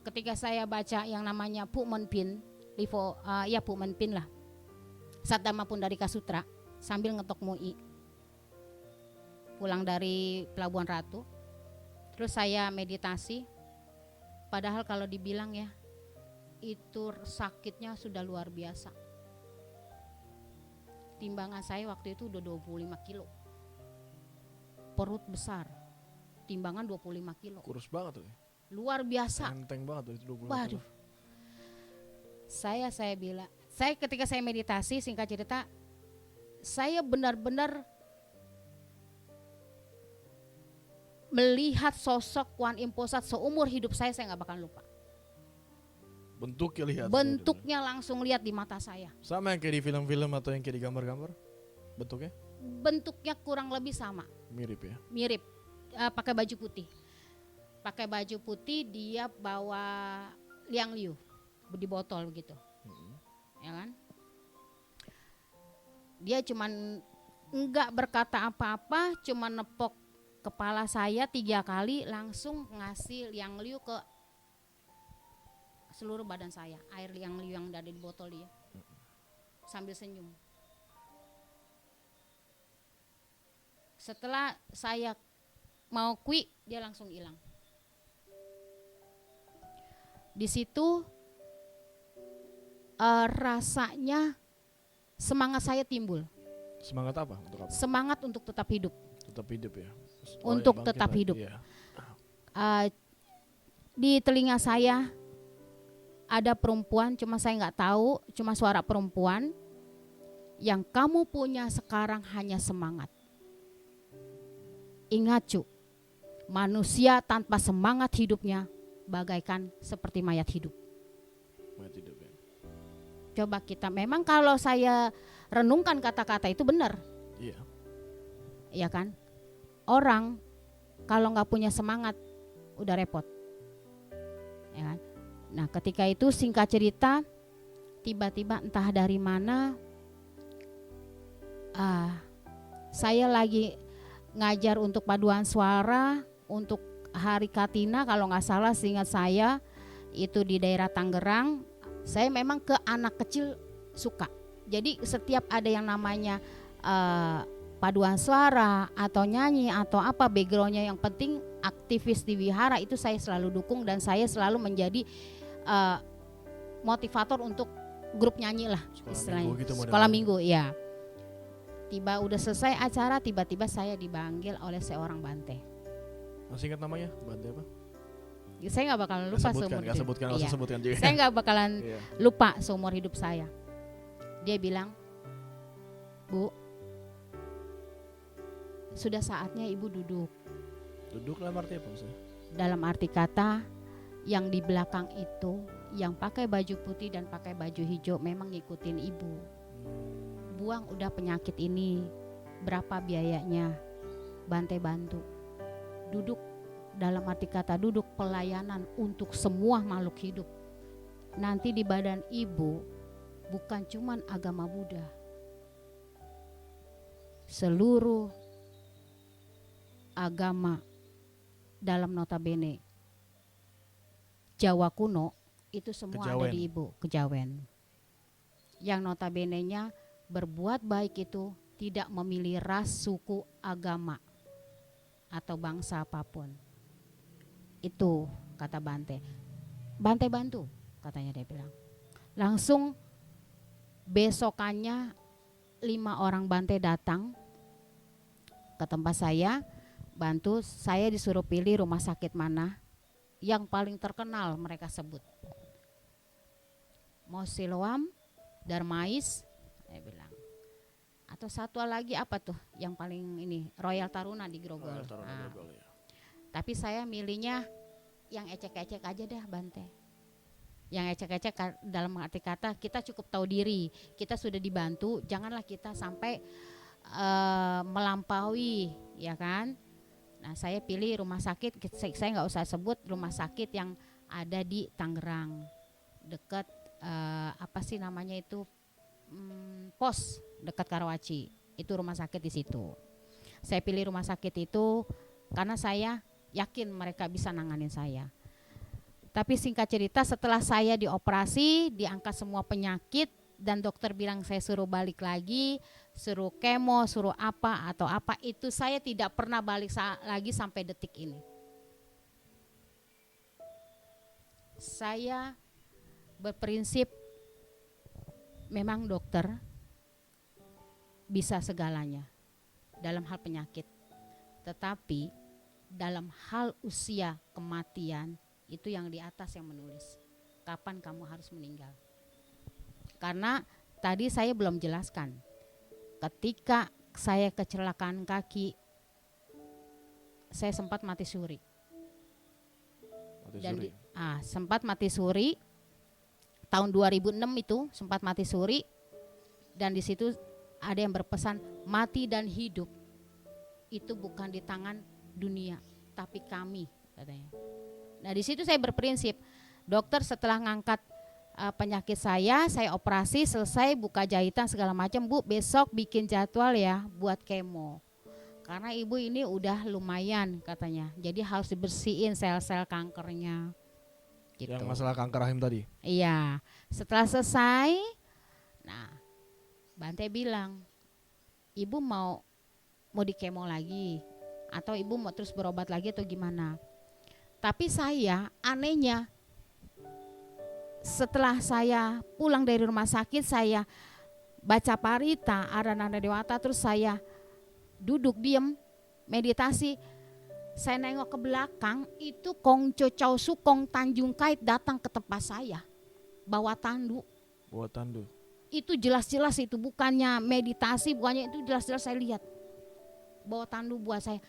Ketika saya baca yang namanya Pu Men Pin, Pu Men Pin lah, Saddhamma Pundarika Sutra, sambil ngetok MUI. Pulang dari Pelabuhan Ratu, terus saya meditasi. Padahal kalau dibilang ya, itu sakitnya sudah luar biasa. Timbangan saya waktu itu udah 25 kilo. Perut besar. Timbangan 25 kilo. Kurus banget tuh. Luar biasa. Enteng banget tuh 25 Waduh. kilo. Saya bilang, ketika saya meditasi, singkat cerita, saya benar-benar melihat sosok Kuan Im Posat seumur hidup saya nggak bakal lupa. Bentuknya lihat. Bentuknya langsung lihat di mata saya. Sama yang kayak di film-film atau yang kayak di gambar-gambar? Bentuknya? Bentuknya kurang lebih sama. Mirip ya? Mirip. Pakai baju putih. Pakai baju putih, dia bawa liang liu di botol begitu. Ya kan? Dia cuman enggak berkata apa-apa, cuman nepok kepala saya 3 kali langsung ngasih liang liu ke seluruh badan saya, air liang liu yang ada di botol dia, sambil senyum. Setelah saya mau kui, dia langsung hilang. Di situ rasanya semangat saya timbul. Semangat apa? Untuk apa? Semangat untuk tetap hidup. Tetap hidup ya. Untuk yang tetap bangkit hidup. lagi, ya. Di telinga saya ada perempuan, cuma saya nggak tahu, cuma suara perempuan. Yang kamu punya sekarang hanya semangat. Ingat cu, manusia tanpa semangat hidupnya bagaikan seperti mayat hidup. Mayat hidup ya. Coba kita, memang kalau saya renungkan kata-kata itu benar, Iya. ya kan? Orang kalau nggak punya semangat udah repot, ya kan? Nah ketika itu singkat cerita, tiba-tiba entah dari mana, saya lagi ngajar untuk paduan suara untuk Hari Katina kalau nggak salah, seingat saya itu di daerah Tangerang. Saya memang ke anak kecil suka. Jadi setiap ada yang namanya paduan suara atau nyanyi atau apa backgroundnya, yang penting aktivis di wihara itu saya selalu dukung, dan saya selalu menjadi motivator untuk grup nyanyi lah istilahnya. Sekolah minggu ya. Tiba udah selesai acara, tiba-tiba saya dipanggil oleh seorang bante. Masih ingat namanya? Bante apa? Saya nggak bakalan lupa seumur hidup. Sebutkan, iya. sebutkan juga. Saya nggak bakalan lupa seumur hidup saya. Dia bilang, Bu, sudah saatnya Ibu duduk. Duduk dalam arti apa maksudnya? Dalam arti kata, yang di belakang itu, yang pakai baju putih dan pakai baju hijau memang ngikutin Ibu. Buang udah penyakit ini, berapa biayanya? Bante bantu. Duduk, dalam arti kata duduk pelayanan untuk semua makhluk hidup. Nanti di badan Ibu bukan cuman agama Buddha, seluruh agama dalam notabene Jawa kuno itu semua Kejawen. ada di Ibu, kejawen. Yang notabene-nya berbuat baik itu tidak memilih ras, suku, agama atau bangsa apapun. Itu kata Bante. Bante bantu, katanya dia bilang. Langsung besokannya 5 orang Bante datang ke tempat saya, bantu. Saya disuruh pilih rumah sakit mana yang paling terkenal, mereka sebut Mau Siloam, Darmais, saya bilang. Atau satu lagi apa tuh yang paling ini, Royal Taruna di Grogol. Royal Taruna di Grogol, ya. Tapi saya milihnya yang ecek-ecek aja deh Bante. Yang ecek-ecek dalam arti kata kita cukup tahu diri, kita sudah dibantu, janganlah kita sampai melampaui, ya kan. Nah saya pilih rumah sakit, saya nggak usah sebut rumah sakit yang ada di Tangerang, dekat apa sih namanya itu, pos dekat Karawaci, itu rumah sakit di situ. Saya pilih rumah sakit itu karena saya yakin mereka bisa nanganin saya. Tapi singkat cerita, setelah saya dioperasi, diangkat semua penyakit, dan dokter bilang saya suruh balik lagi, suruh kemo, suruh apa atau apa, itu saya tidak pernah balik lagi sampai detik ini. Saya berprinsip memang dokter bisa segalanya dalam hal penyakit, tetapi dalam hal usia kematian itu yang di atas yang menulis kapan kamu harus meninggal. Karena tadi saya belum jelaskan, ketika saya kecelakaan kaki, saya sempat mati suri. Sempat mati suri tahun 2006 itu, sempat mati suri, dan di situ ada yang berpesan mati dan hidup itu bukan di tangan dunia, tapi kami, katanya. Nah di situ saya berprinsip, dokter setelah ngangkat penyakit saya operasi selesai, buka jahitan segala macam, Bu besok bikin jadwal ya buat kemo. karena ibu ini udah lumayan katanya, jadi harus dibersihin sel-sel kankernya gitu. Yang masalah kanker rahim tadi. Iya, setelah selesai, nah Bante bilang, ibu mau di kemo lagi atau ibu mau terus berobat lagi atau gimana? Tapi saya anehnya, setelah saya pulang dari rumah sakit, saya baca parita Arananda Dewata, terus saya duduk diem meditasi, saya nengok ke belakang, itu Kongco Chow Sukong Tanjung Kait datang ke tempat saya bawa tandu. Bawa tandu. Itu jelas-jelas, itu bukannya meditasi, bukannya, itu jelas-jelas saya lihat bawa tandu buat saya.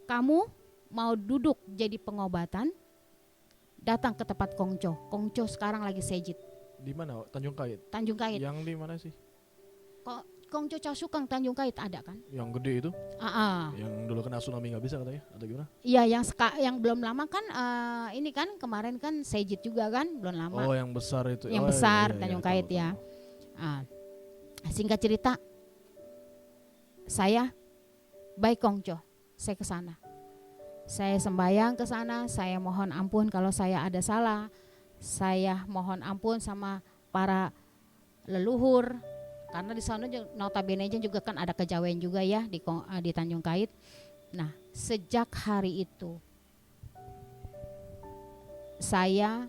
Kamu mau duduk jadi pengobatan, datang ke tempat Kongco. Kongco sekarang lagi sejid. Di mana? Tanjung Kait. Tanjung Kait. Yang di mana sih? Kongco Chow Sukong Tanjung Kait ada kan? Yang gede itu? Yang dulu kena tsunami nggak bisa katanya, atau gimana? Iya, yang belum lama kan, ini kan kemarin kan sejid juga kan, belum lama. Oh, yang besar itu. Yang besar, Tanjung Kait tahu, ya. tahu. Singkat cerita, saya baik Kongco, saya ke sana. Saya sembahyang ke sana, saya mohon ampun kalau saya ada salah. Saya mohon ampun sama para leluhur, karena di sana notabene juga kan ada kejawen juga ya di Tanjung Kait. Nah, sejak hari itu saya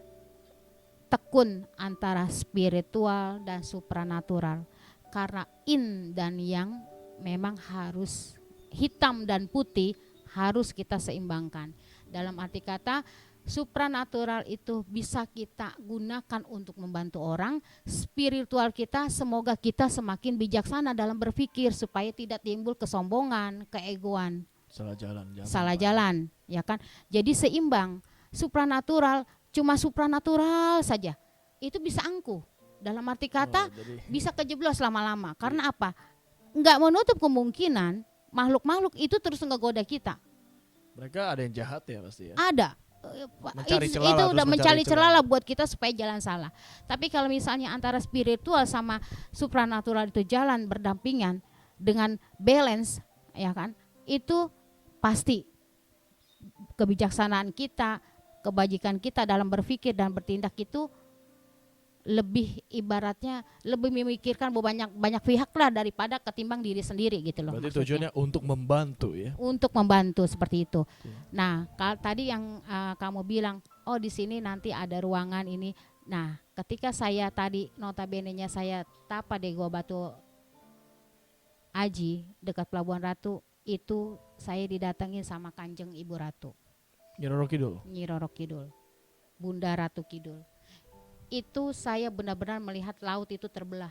tekun antara spiritual dan supranatural, karena yin dan yang memang harus, hitam dan putih harus kita seimbangkan. Dalam arti kata, supranatural itu bisa kita gunakan untuk membantu orang, spiritual kita semoga kita semakin bijaksana dalam berpikir supaya tidak timbul kesombongan, keegoan, salah jalan, ya kan? Jadi seimbang. Supranatural cuma supranatural saja, itu bisa angkuh. Dalam arti kata bisa kejeblos lama-lama. Karena apa? Nggak menutup kemungkinan makhluk-makhluk itu terus ngegoda kita. Mereka ada yang jahat ya pasti ya. Ada. Itu udah mencari celah buat kita supaya jalan salah. Tapi kalau misalnya antara spiritual sama supranatural itu jalan berdampingan dengan balance, ya kan, itu pasti kebijaksanaan kita, kebajikan kita dalam berpikir dan bertindak itu lebih, ibaratnya lebih memikirkan banyak pihak lah daripada ketimbang diri sendiri gitu loh. Berarti tujuannya untuk membantu ya? Untuk membantu seperti itu. Nah, tadi yang kamu bilang, oh di sini nanti ada ruangan ini. Nah, ketika saya tadi notabene-nya saya tapa di Gua Batu Aji dekat Pelabuhan Ratu, itu saya didatengin sama Kanjeng Ibu Ratu. Nyi Roro Kidul. Bunda Ratu Kidul. Itu saya benar-benar melihat laut itu terbelah.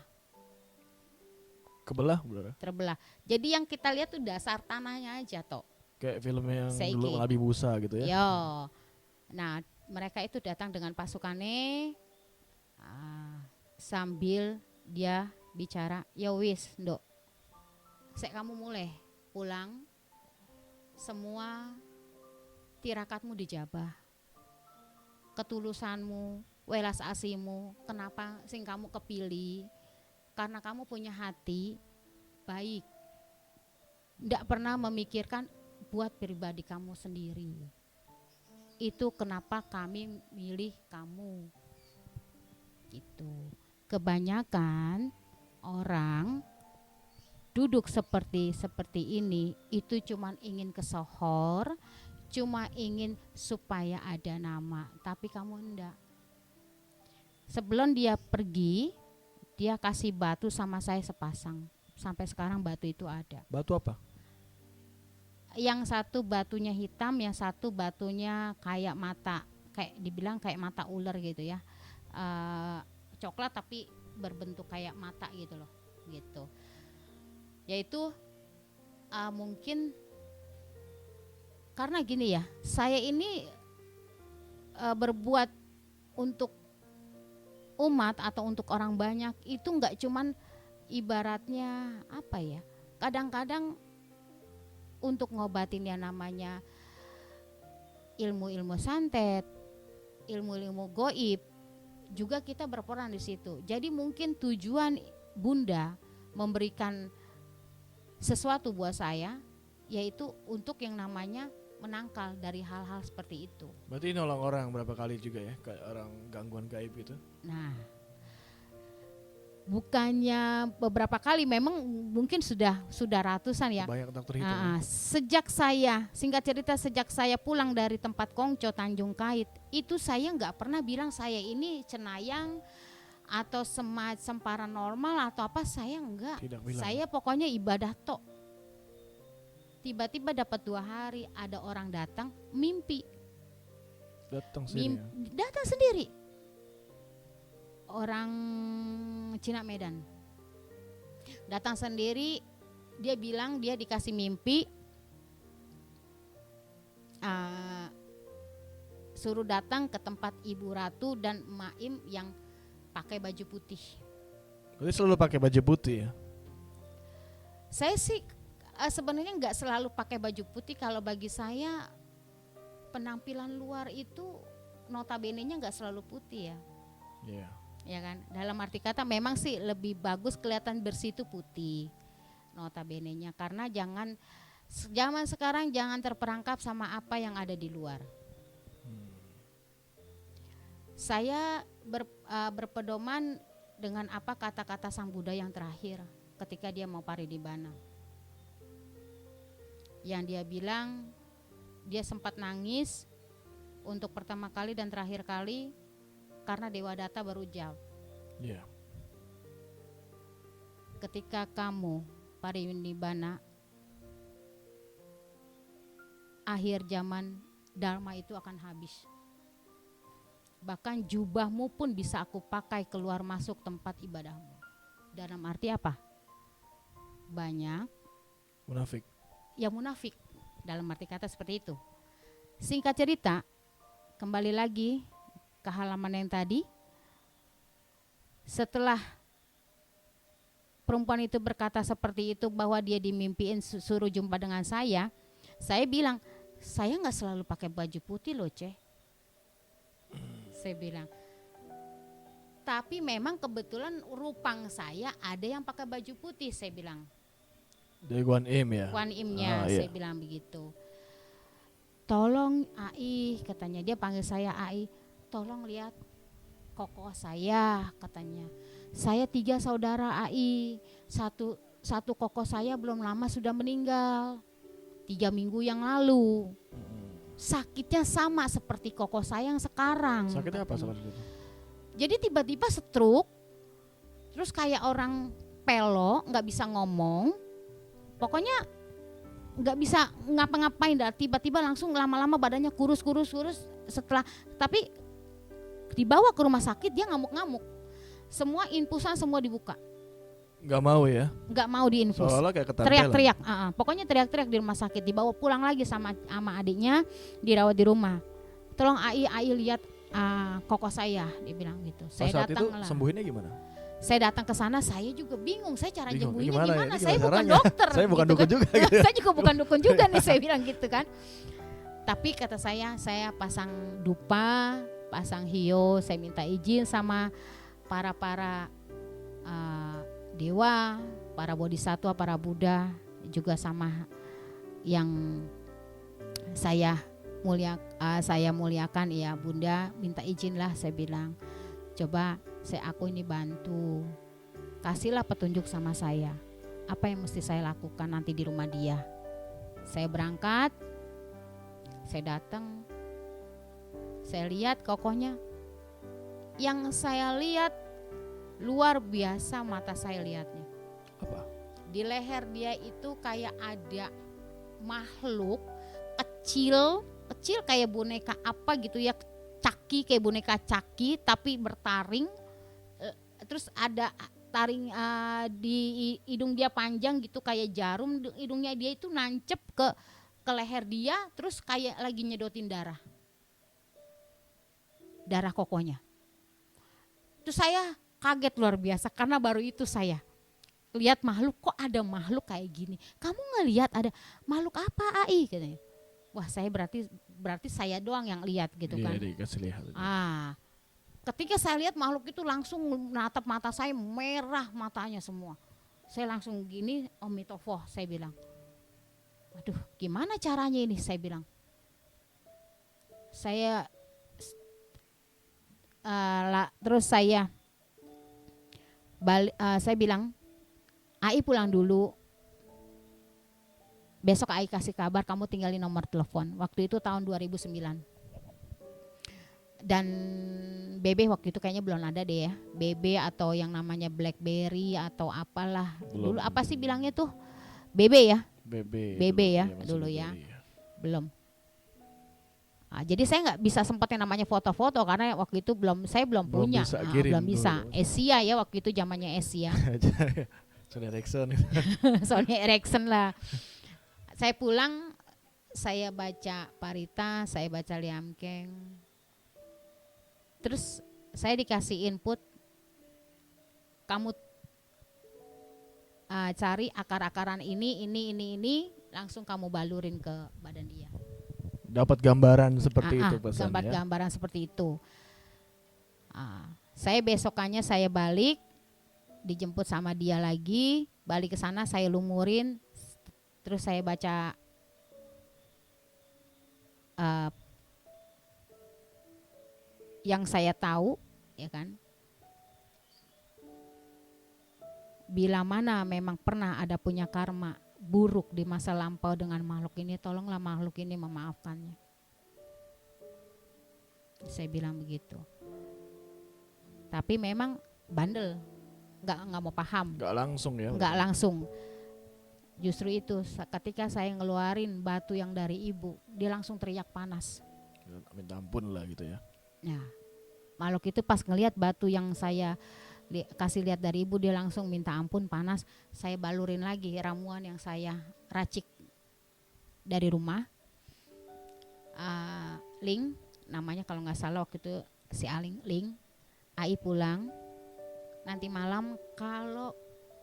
Kebelah, benar? Terbelah. Jadi yang kita lihat tuh dasar tanahnya aja toh. Kayak film yang Seiki. dulu Nabi Musa gitu ya. Yo. Nah, mereka itu datang dengan pasukannya sambil dia bicara, ya wis, Nduk. Sek kamu mulai pulang, semua tirakatmu dijabah. Ketulusanmu, welas asimu, kenapa sing kamu kepilih? Karena kamu punya hati baik, ndak pernah memikirkan buat pribadi kamu sendiri. Itu kenapa kami milih kamu. Gitu. Kebanyakan orang duduk seperti ini itu cuman ingin kesohor, cuma ingin supaya ada nama, tapi kamu enggak. Sebelum dia pergi, dia kasih batu sama saya sepasang. Sampai sekarang batu itu ada. Batu apa? Yang satu batunya hitam, yang satu batunya kayak mata, kayak dibilang kayak mata ular gitu ya. Coklat tapi berbentuk kayak mata gitu loh, gitu. Yaitu mungkin karena gini ya, saya ini berbuat untuk umat atau untuk orang banyak itu nggak cuman ibaratnya apa ya, kadang-kadang untuk ngobatin yang namanya ilmu-ilmu santet, ilmu-ilmu goib juga kita berperan di situ. Jadi mungkin tujuan Bunda memberikan sesuatu buat saya yaitu untuk yang namanya menangkal dari hal-hal seperti itu. Berarti nolong orang berapa kali juga ya, kayak orang gangguan gaib itu? Nah, bukannya beberapa kali, memang mungkin sudah ratusan ya. Banyak tak terhitung. Ya? Sejak saya pulang dari tempat kongco Tanjung Kait, itu saya nggak pernah bilang saya ini cenayang atau semacam paranormal atau apa, saya enggak. Tidak bilang. Saya pokoknya ibadah tok. Tiba-tiba dapat 2 hari ada orang datang mimpi. Datang sini. Ya? Datang sendiri. Orang Cina Medan. Datang sendiri, dia bilang dia dikasih mimpi. Suruh datang ke tempat Ibu Ratu dan Maim yang pakai baju putih. Berarti selalu pakai baju putih ya? Saya sih sebenarnya nggak selalu pakai baju putih. Kalau bagi saya penampilan luar itu notabene-nya nggak selalu putih ya. Iya. Ya kan, dalam arti kata memang sih lebih bagus kelihatan bersih itu putih notabene-nya, karena zaman sekarang jangan terperangkap sama apa yang ada di luar. Saya berpedoman dengan apa kata-kata Sang Buddha yang terakhir ketika dia mau parinibbana. Yang dia bilang, dia sempat nangis untuk pertama kali dan terakhir kali karena Dewa Datta berujar, yeah. Ketika kamu parinibbana, akhir zaman Dharma itu akan habis. Bahkan jubahmu pun bisa aku pakai keluar masuk tempat ibadahmu. Dalam arti apa? Banyak munafik. Ya munafik, dalam arti kata seperti itu. Singkat cerita, kembali lagi ke halaman yang tadi. Setelah perempuan itu berkata seperti itu, bahwa dia dimimpiin suruh jumpa dengan saya bilang, saya gak selalu pakai baju putih loh, Ceh. Saya bilang, tapi memang kebetulan rupang saya ada yang pakai baju putih, saya bilang. Dari Guan Im ya? Guan Im-nya, saya bilang begitu. Tolong Ai, katanya, dia panggil saya Ai, tolong lihat kokoh saya, katanya. Saya 3 saudara Ai, satu kokoh saya belum lama sudah meninggal, 3 minggu yang lalu. Sakitnya sama seperti kokoh saya yang sekarang. Sakitnya apa salah itu? Jadi tiba-tiba stroke, terus kayak orang pelo, nggak bisa ngomong, pokoknya nggak bisa ngapa-ngapain dah. Tiba-tiba langsung lama-lama badannya kurus. Setelah, tapi dibawa ke rumah sakit dia ngamuk-ngamuk. Semua infusan semua dibuka. Nggak mau ya? Nggak mau diinfus. Soalnya kayak ketempelan. Teriak-teriak, pokoknya teriak-teriak di rumah sakit. Dibawa pulang lagi sama adiknya, dirawat di rumah. Tolong Ai lihat kokoh saya, dia bilang gitu. Saya datang datang itu lah. sembuhinnya gimana? Saya datang ke sana, saya juga bingung. Saya cara nyembuhinnya gimana? Ya? Saya bukan caranya? dokter. Saya bukan gitu dukun kan. juga. Gitu. Saya juga bukan dukun juga nih, saya bilang gitu kan. Tapi kata saya pasang dupa, pasang hio, saya minta izin sama para dewa, para bodhisattva, para Buddha, juga sama yang saya muliakan, ya Bunda, minta izinlah, saya bilang, coba aku ini bantu, kasihlah petunjuk sama saya, apa yang mesti saya lakukan nanti di rumah dia. Saya berangkat, saya datang, saya lihat kokohnya, yang saya lihat luar biasa mata saya lihatnya. Apa? Di leher dia itu kayak ada makhluk kecil kayak boneka apa gitu ya, caki, kayak boneka caki tapi bertaring. Terus ada taring di hidung dia panjang gitu kayak jarum, hidungnya dia itu nancep ke leher dia, terus kayak lagi nyedotin darah kokohnya. Terus saya kaget luar biasa karena baru itu saya lihat makhluk, kok ada makhluk kayak gini. Kamu ngelihat ada makhluk apa Ai, katanya. Wah, saya berarti saya doang yang lihat gitu kan. Iya, dikasih lihat. Ketika saya lihat makhluk itu langsung menatap mata saya, merah matanya semua. Saya langsung gini, Omitovo, saya bilang. Waduh, gimana caranya ini? Saya bilang. Terus saya bilang, Ai pulang dulu. Besok Ai kasih kabar, kamu tinggalin nomor telepon. Waktu itu tahun 2009. Dan BB waktu itu kayaknya belum ada deh ya. BB atau yang namanya BlackBerry atau apalah. Belum. Dulu apa sih bilangnya tuh? BB ya? BB ya, masih dulu ya. BB. Belum. Jadi saya nggak bisa sempat yang namanya foto-foto karena waktu itu saya belum punya. Bisa kirim Belum bisa. dulu. Asia ya, waktu itu zamannya Asia. Sony Ericsson. Sony Ericsson lah. Saya pulang, saya baca Parita, saya baca Liam Keng. Terus saya dikasih input, kamu cari akar-akaran ini, langsung kamu balurin ke badan dia. Dapat gambaran seperti itu pesannya. Gambaran seperti itu. Saya besokannya saya balik, dijemput sama dia lagi, balik ke sana saya lumurin. Terus saya baca yang saya tahu, ya kan. Bila mana memang pernah ada punya karma buruk di masa lampau dengan makhluk ini, tolonglah makhluk ini memaafkannya. Saya bilang begitu. Tapi memang bandel, nggak mau paham. Nggak langsung ya. Nggak langsung. Justru itu ketika saya ngeluarin batu yang dari ibu, dia langsung teriak panas. Minta ampun lah gitu ya. Nah, makhluk itu pas ngelihat batu yang saya kasih lihat dari ibu, dia langsung minta ampun panas. Saya balurin lagi ramuan yang saya racik dari rumah. Ling namanya kalau nggak salah waktu itu si Aling. Ling, Ai pulang nanti malam kalau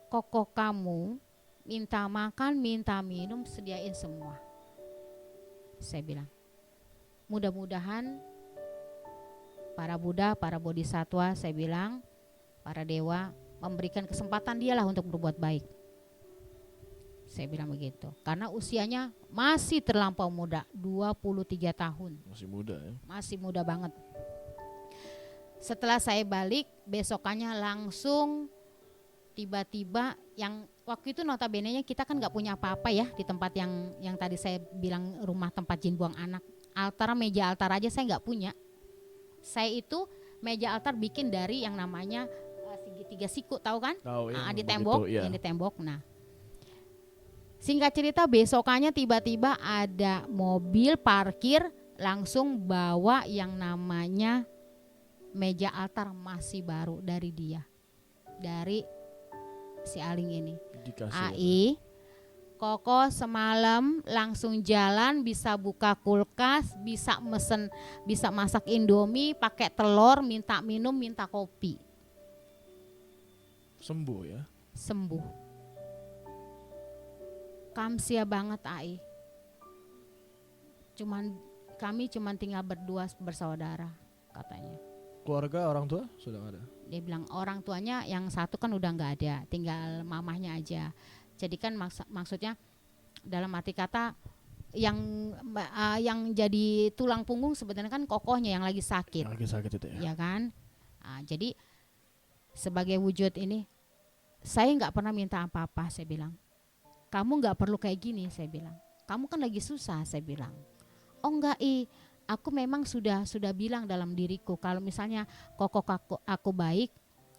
koko kamu minta makan, minta minum, sediain semua. Saya bilang, mudah-mudahan para Buddha, para Bodhisatwa, saya bilang, para dewa memberikan kesempatan dialah untuk berbuat baik. Saya bilang begitu. Karena usianya masih terlampau muda, 23 tahun. Masih muda ya. Masih muda banget. Setelah saya balik, besokannya langsung tiba-tiba yang waktu itu notabene-nya kita kan nggak punya apa-apa ya di tempat yang tadi saya bilang rumah tempat jin buang anak. Meja altar aja saya nggak punya. Saya itu meja altar bikin dari yang namanya segitiga siku, tahu kan? Tahu ya. Di tembok, begitu, ya. yang di tembok. Nah, singkat cerita besokannya tiba-tiba ada mobil parkir langsung bawa yang namanya meja altar masih baru dari dia, dari si Aling ini. Dikasih Ai, Koko semalam langsung jalan, bisa buka kulkas, bisa mesen, bisa masak Indomie, pakai telur, minta minum, minta kopi. Sembuh ya. Sembuh. Kamsia banget Ai. Kami cuman tinggal berdua bersaudara katanya. Keluarga orang tua sudah nggak ada. Dia bilang orang tuanya yang satu kan udah nggak ada, tinggal mamahnya aja. Jadi kan maksudnya dalam arti kata yang jadi tulang punggung sebenarnya kan kokohnya yang lagi sakit. Yang lagi sakit itu ya. Ya kan. Jadi sebagai wujud ini saya nggak pernah minta apa-apa, saya bilang. Kamu nggak perlu kayak gini, saya bilang. Kamu kan lagi susah, saya bilang. Oh enggak, aku memang sudah bilang dalam diriku kalau misalnya koko aku baik,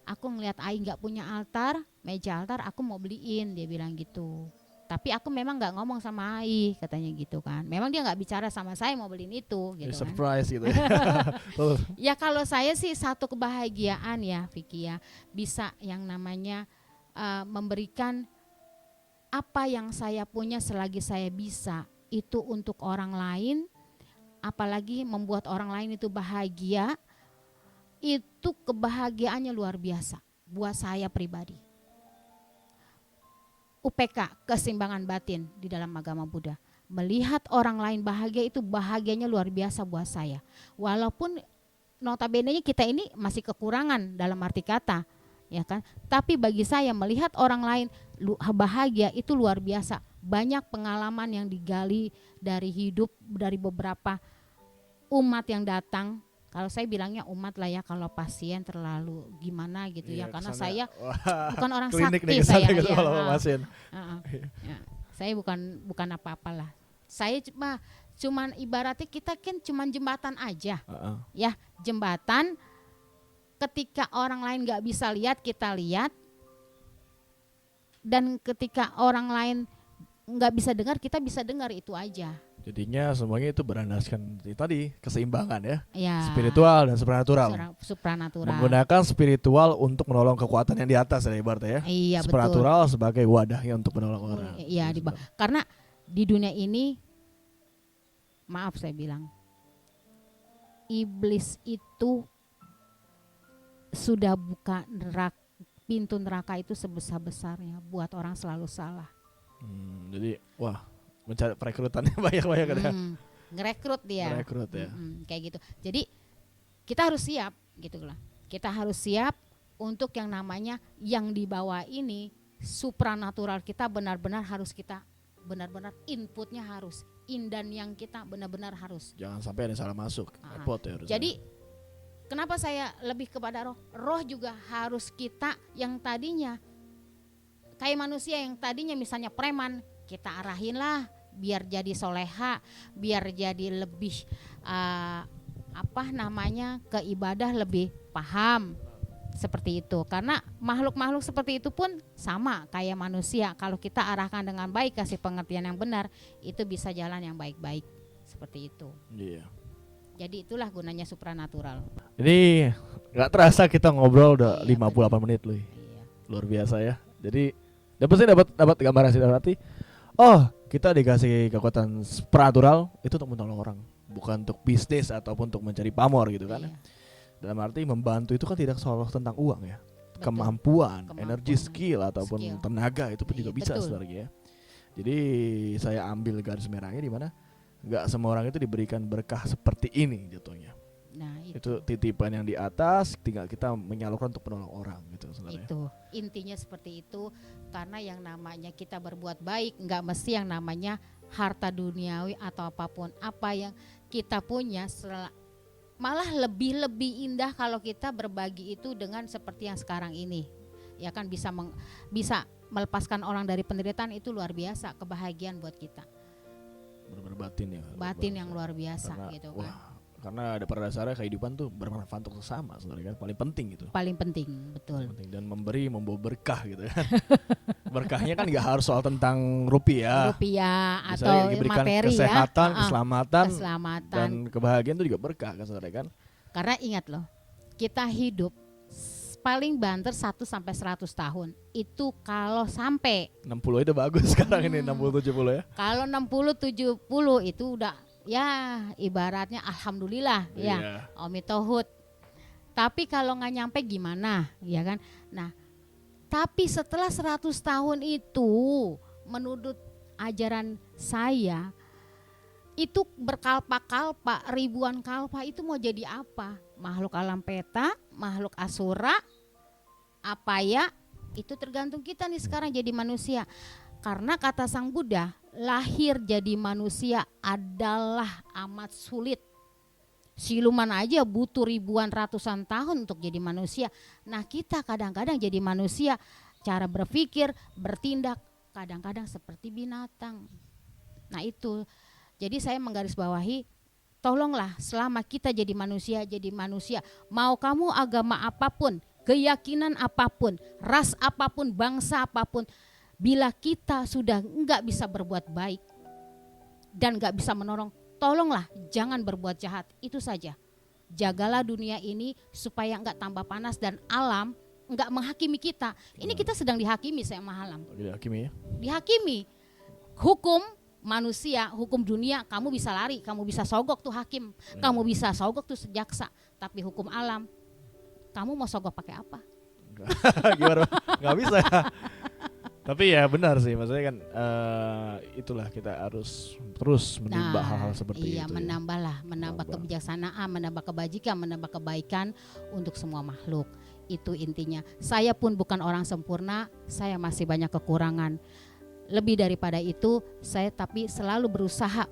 aku ngelihat Ai nggak punya altar, meja altar, aku mau beliin, dia bilang gitu. Tapi aku memang nggak ngomong sama Ai, katanya gitu kan. Memang dia nggak bicara sama saya mau beliin itu, gitu kan. Surprise gitu. Ya. Ya kalau saya sih satu kebahagiaan ya, Vicky ya, bisa yang namanya memberikan apa yang saya punya selagi saya bisa itu untuk orang lain. Apalagi membuat orang lain itu bahagia, itu kebahagiaannya luar biasa buat saya pribadi. UPK, keseimbangan batin di dalam agama Buddha. Melihat orang lain bahagia itu bahagianya luar biasa buat saya. Walaupun notabene-nya kita ini masih kekurangan dalam arti kata, ya kan? Tapi bagi saya melihat orang lain bahagia itu luar biasa. banyak pengalaman yang digali dari hidup dari beberapa umat yang datang. Kalau saya bilangnya umat lah ya, kalau pasien terlalu gimana gitu ya, karena kesannya, saya wah, bukan orang klinik sakti nih saya kesannya gitu ya. kalau pasien. Ya, saya bukan apa-apalah. Saya cuman ibaratnya kita kan cuman jembatan aja. Ya, jembatan ketika orang lain nggak bisa lihat, kita lihat. Dan ketika orang lain nggak bisa dengar, kita bisa dengar, itu aja. Jadinya semuanya itu berandaskan tadi keseimbangan ya, Ya, spiritual dan supranatural. supranatural. Menggunakan spiritual untuk menolong kekuatan yang di atas ya ibaratnya ya. Iya, Supranatural sebagai wadahnya untuk menolong orang. Iya, karena di dunia ini, maaf saya bilang, iblis itu sudah buka pintu neraka itu sebesar-besarnya buat orang selalu salah. Jadi wah, mencari perekrutannya banyak-banyak ya. Ngerekrut dia. Ngerekrut ya. Kayak gitu. Jadi kita harus siap gitu lah. Kita harus siap untuk yang namanya yang di bawah ini, supranatural kita benar-benar harus kita benar-benar inputnya harus, indan yang kita benar-benar harus. Jangan sampai ada salah masuk. Repot ya harusnya. Jadi kenapa saya lebih kepada roh? Roh juga harus kita yang tadinya kayak manusia yang tadinya misalnya preman, kita arahin lah biar jadi soleha, biar jadi lebih ke ibadah lebih paham. Seperti itu. Karena makhluk-makhluk seperti itu pun sama kayak manusia. Kalau kita arahkan dengan baik, kasih pengertian yang benar, itu bisa jalan yang baik-baik. Seperti itu. Iya. Jadi itulah gunanya supranatural. Ini gak terasa kita ngobrol udah 58 betul. menit loh. Iya. Luar biasa ya. Jadi dapat gambaran sih berarti. Oh, kita dikasih kekuatan supranatural itu untuk menolong orang, bukan untuk bisnis ataupun untuk mencari pamor gitu kan. Iya. Dalam arti membantu itu kan tidak selalu tentang uang ya. Betul. Kemampuan, energi, skill ataupun Skill. tenaga itu pun juga bisa Betul. sebenarnya ya. Jadi saya ambil garis merahnya di mana nggak semua orang itu diberikan berkah seperti ini jatuhnya. Nah, Itu titipan yang di atas, tinggal kita menyalurkan untuk menolong orang gitu sebenarnya. itu intinya seperti itu. Karena yang namanya kita berbuat baik nggak mesti yang namanya harta duniawi atau apapun apa yang kita punya, malah lebih indah kalau kita berbagi itu dengan seperti yang sekarang ini. Ya kan bisa melepaskan orang dari penderitaan, itu luar biasa, kebahagiaan buat kita. Benar-benar batin ya. Batin yang luar biasa karena, gitu kan. Wah, karena ada pada dasarnya kehidupan tuh bermanfaat untuk sesama sebenarnya kan, paling penting gitu. Paling penting, betul. Paling penting, dan membawa berkah gitu kan. Berkahnya kan nggak harus soal tentang rupiah Atau diberikan materi kesehatan, ya. keselamatan, dan Keselamatan. kebahagiaan itu juga berkah kan sebenarnya kan. Karena ingat loh, kita hidup paling banter 1 sampai 100 tahun. Itu kalau sampai 60 itu bagus sekarang ini 60-70 ya. Kalau 60-70 itu udah ya ibaratnya alhamdulillah Iya. ya, Omi Tohut. Tapi kalau nggak nyampe gimana, ya kan? Nah, tapi setelah 100 tahun itu, menurut ajaran saya, itu berkalpa-kalpa, ribuan kalpa itu mau jadi apa? Makhluk alam peta, makhluk asura, apa ya? Itu tergantung kita nih sekarang jadi manusia. Karena kata Sang Buddha, lahir jadi manusia adalah amat sulit. Siluman aja butuh ribuan ratusan tahun untuk jadi manusia. Nah, kita kadang-kadang jadi manusia, cara berpikir, bertindak kadang-kadang seperti binatang. Nah itu, jadi saya menggarisbawahi, tolonglah selama kita jadi manusia, mau kamu agama apapun, keyakinan apapun, ras apapun, bangsa apapun, bila kita sudah enggak bisa berbuat baik dan enggak bisa menolong, tolonglah jangan berbuat jahat, itu saja. Jagalah dunia ini supaya enggak tambah panas dan alam enggak menghakimi kita. Ini kita sedang dihakimi sama alam. Dihakimi ya. Dihakimi. Hukum manusia, hukum dunia, kamu bisa lari, kamu bisa sogok tuh hakim, kamu bisa sogok tuh jaksa. Tapi hukum alam, kamu mau sogok pakai apa? Gimana? Nggak bisa ya. Tapi ya benar sih, maksudnya kan itulah kita harus terus menimba hal-hal seperti itu. Iya, menambah kebijaksanaan, menambah kebajikan, menambah kebaikan untuk semua makhluk. Itu intinya. Saya pun bukan orang sempurna, saya masih banyak kekurangan. lebih daripada itu, saya tapi selalu berusaha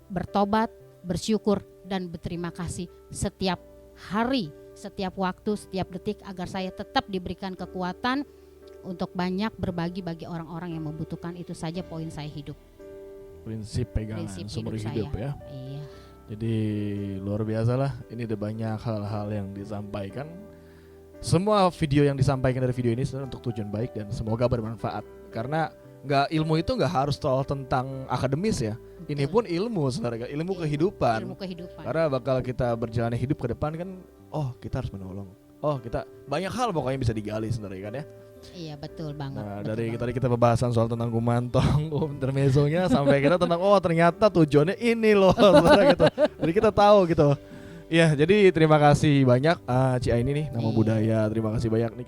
bertobat, bersyukur dan berterima kasih setiap hari, setiap waktu, setiap detik, agar saya tetap diberikan kekuatan untuk banyak berbagi bagi orang-orang yang membutuhkan. Itu saja poin saya hidup. Prinsip pegangan Prinsip seumur hidup hidup saya. ya. Iya. Jadi luar biasa lah. Ini ada banyak hal-hal yang disampaikan. Semua video yang disampaikan dari video ini sebenarnya untuk tujuan baik dan semoga bermanfaat. Karena ilmu itu nggak harus soal tentang akademis ya. Ini pun ilmu sebenarnya, ilmu kehidupan. Ilmu kehidupan. Karena bakal kita berjalan hidup ke depan kan, kita harus menolong. Kita banyak hal pokoknya bisa digali sebenarnya kan ya. Iya betul banget. Nah, betul dari banget. tadi kita pembahasan soal tentang gumantong, intermezzonya sampai kita tentang ternyata tujuannya ini loh, gitu. Jadi kita tahu gitu. Iya, jadi terima kasih banyak Ci Aini nih, Nama Iya. Budaya. Terima kasih banyak nih.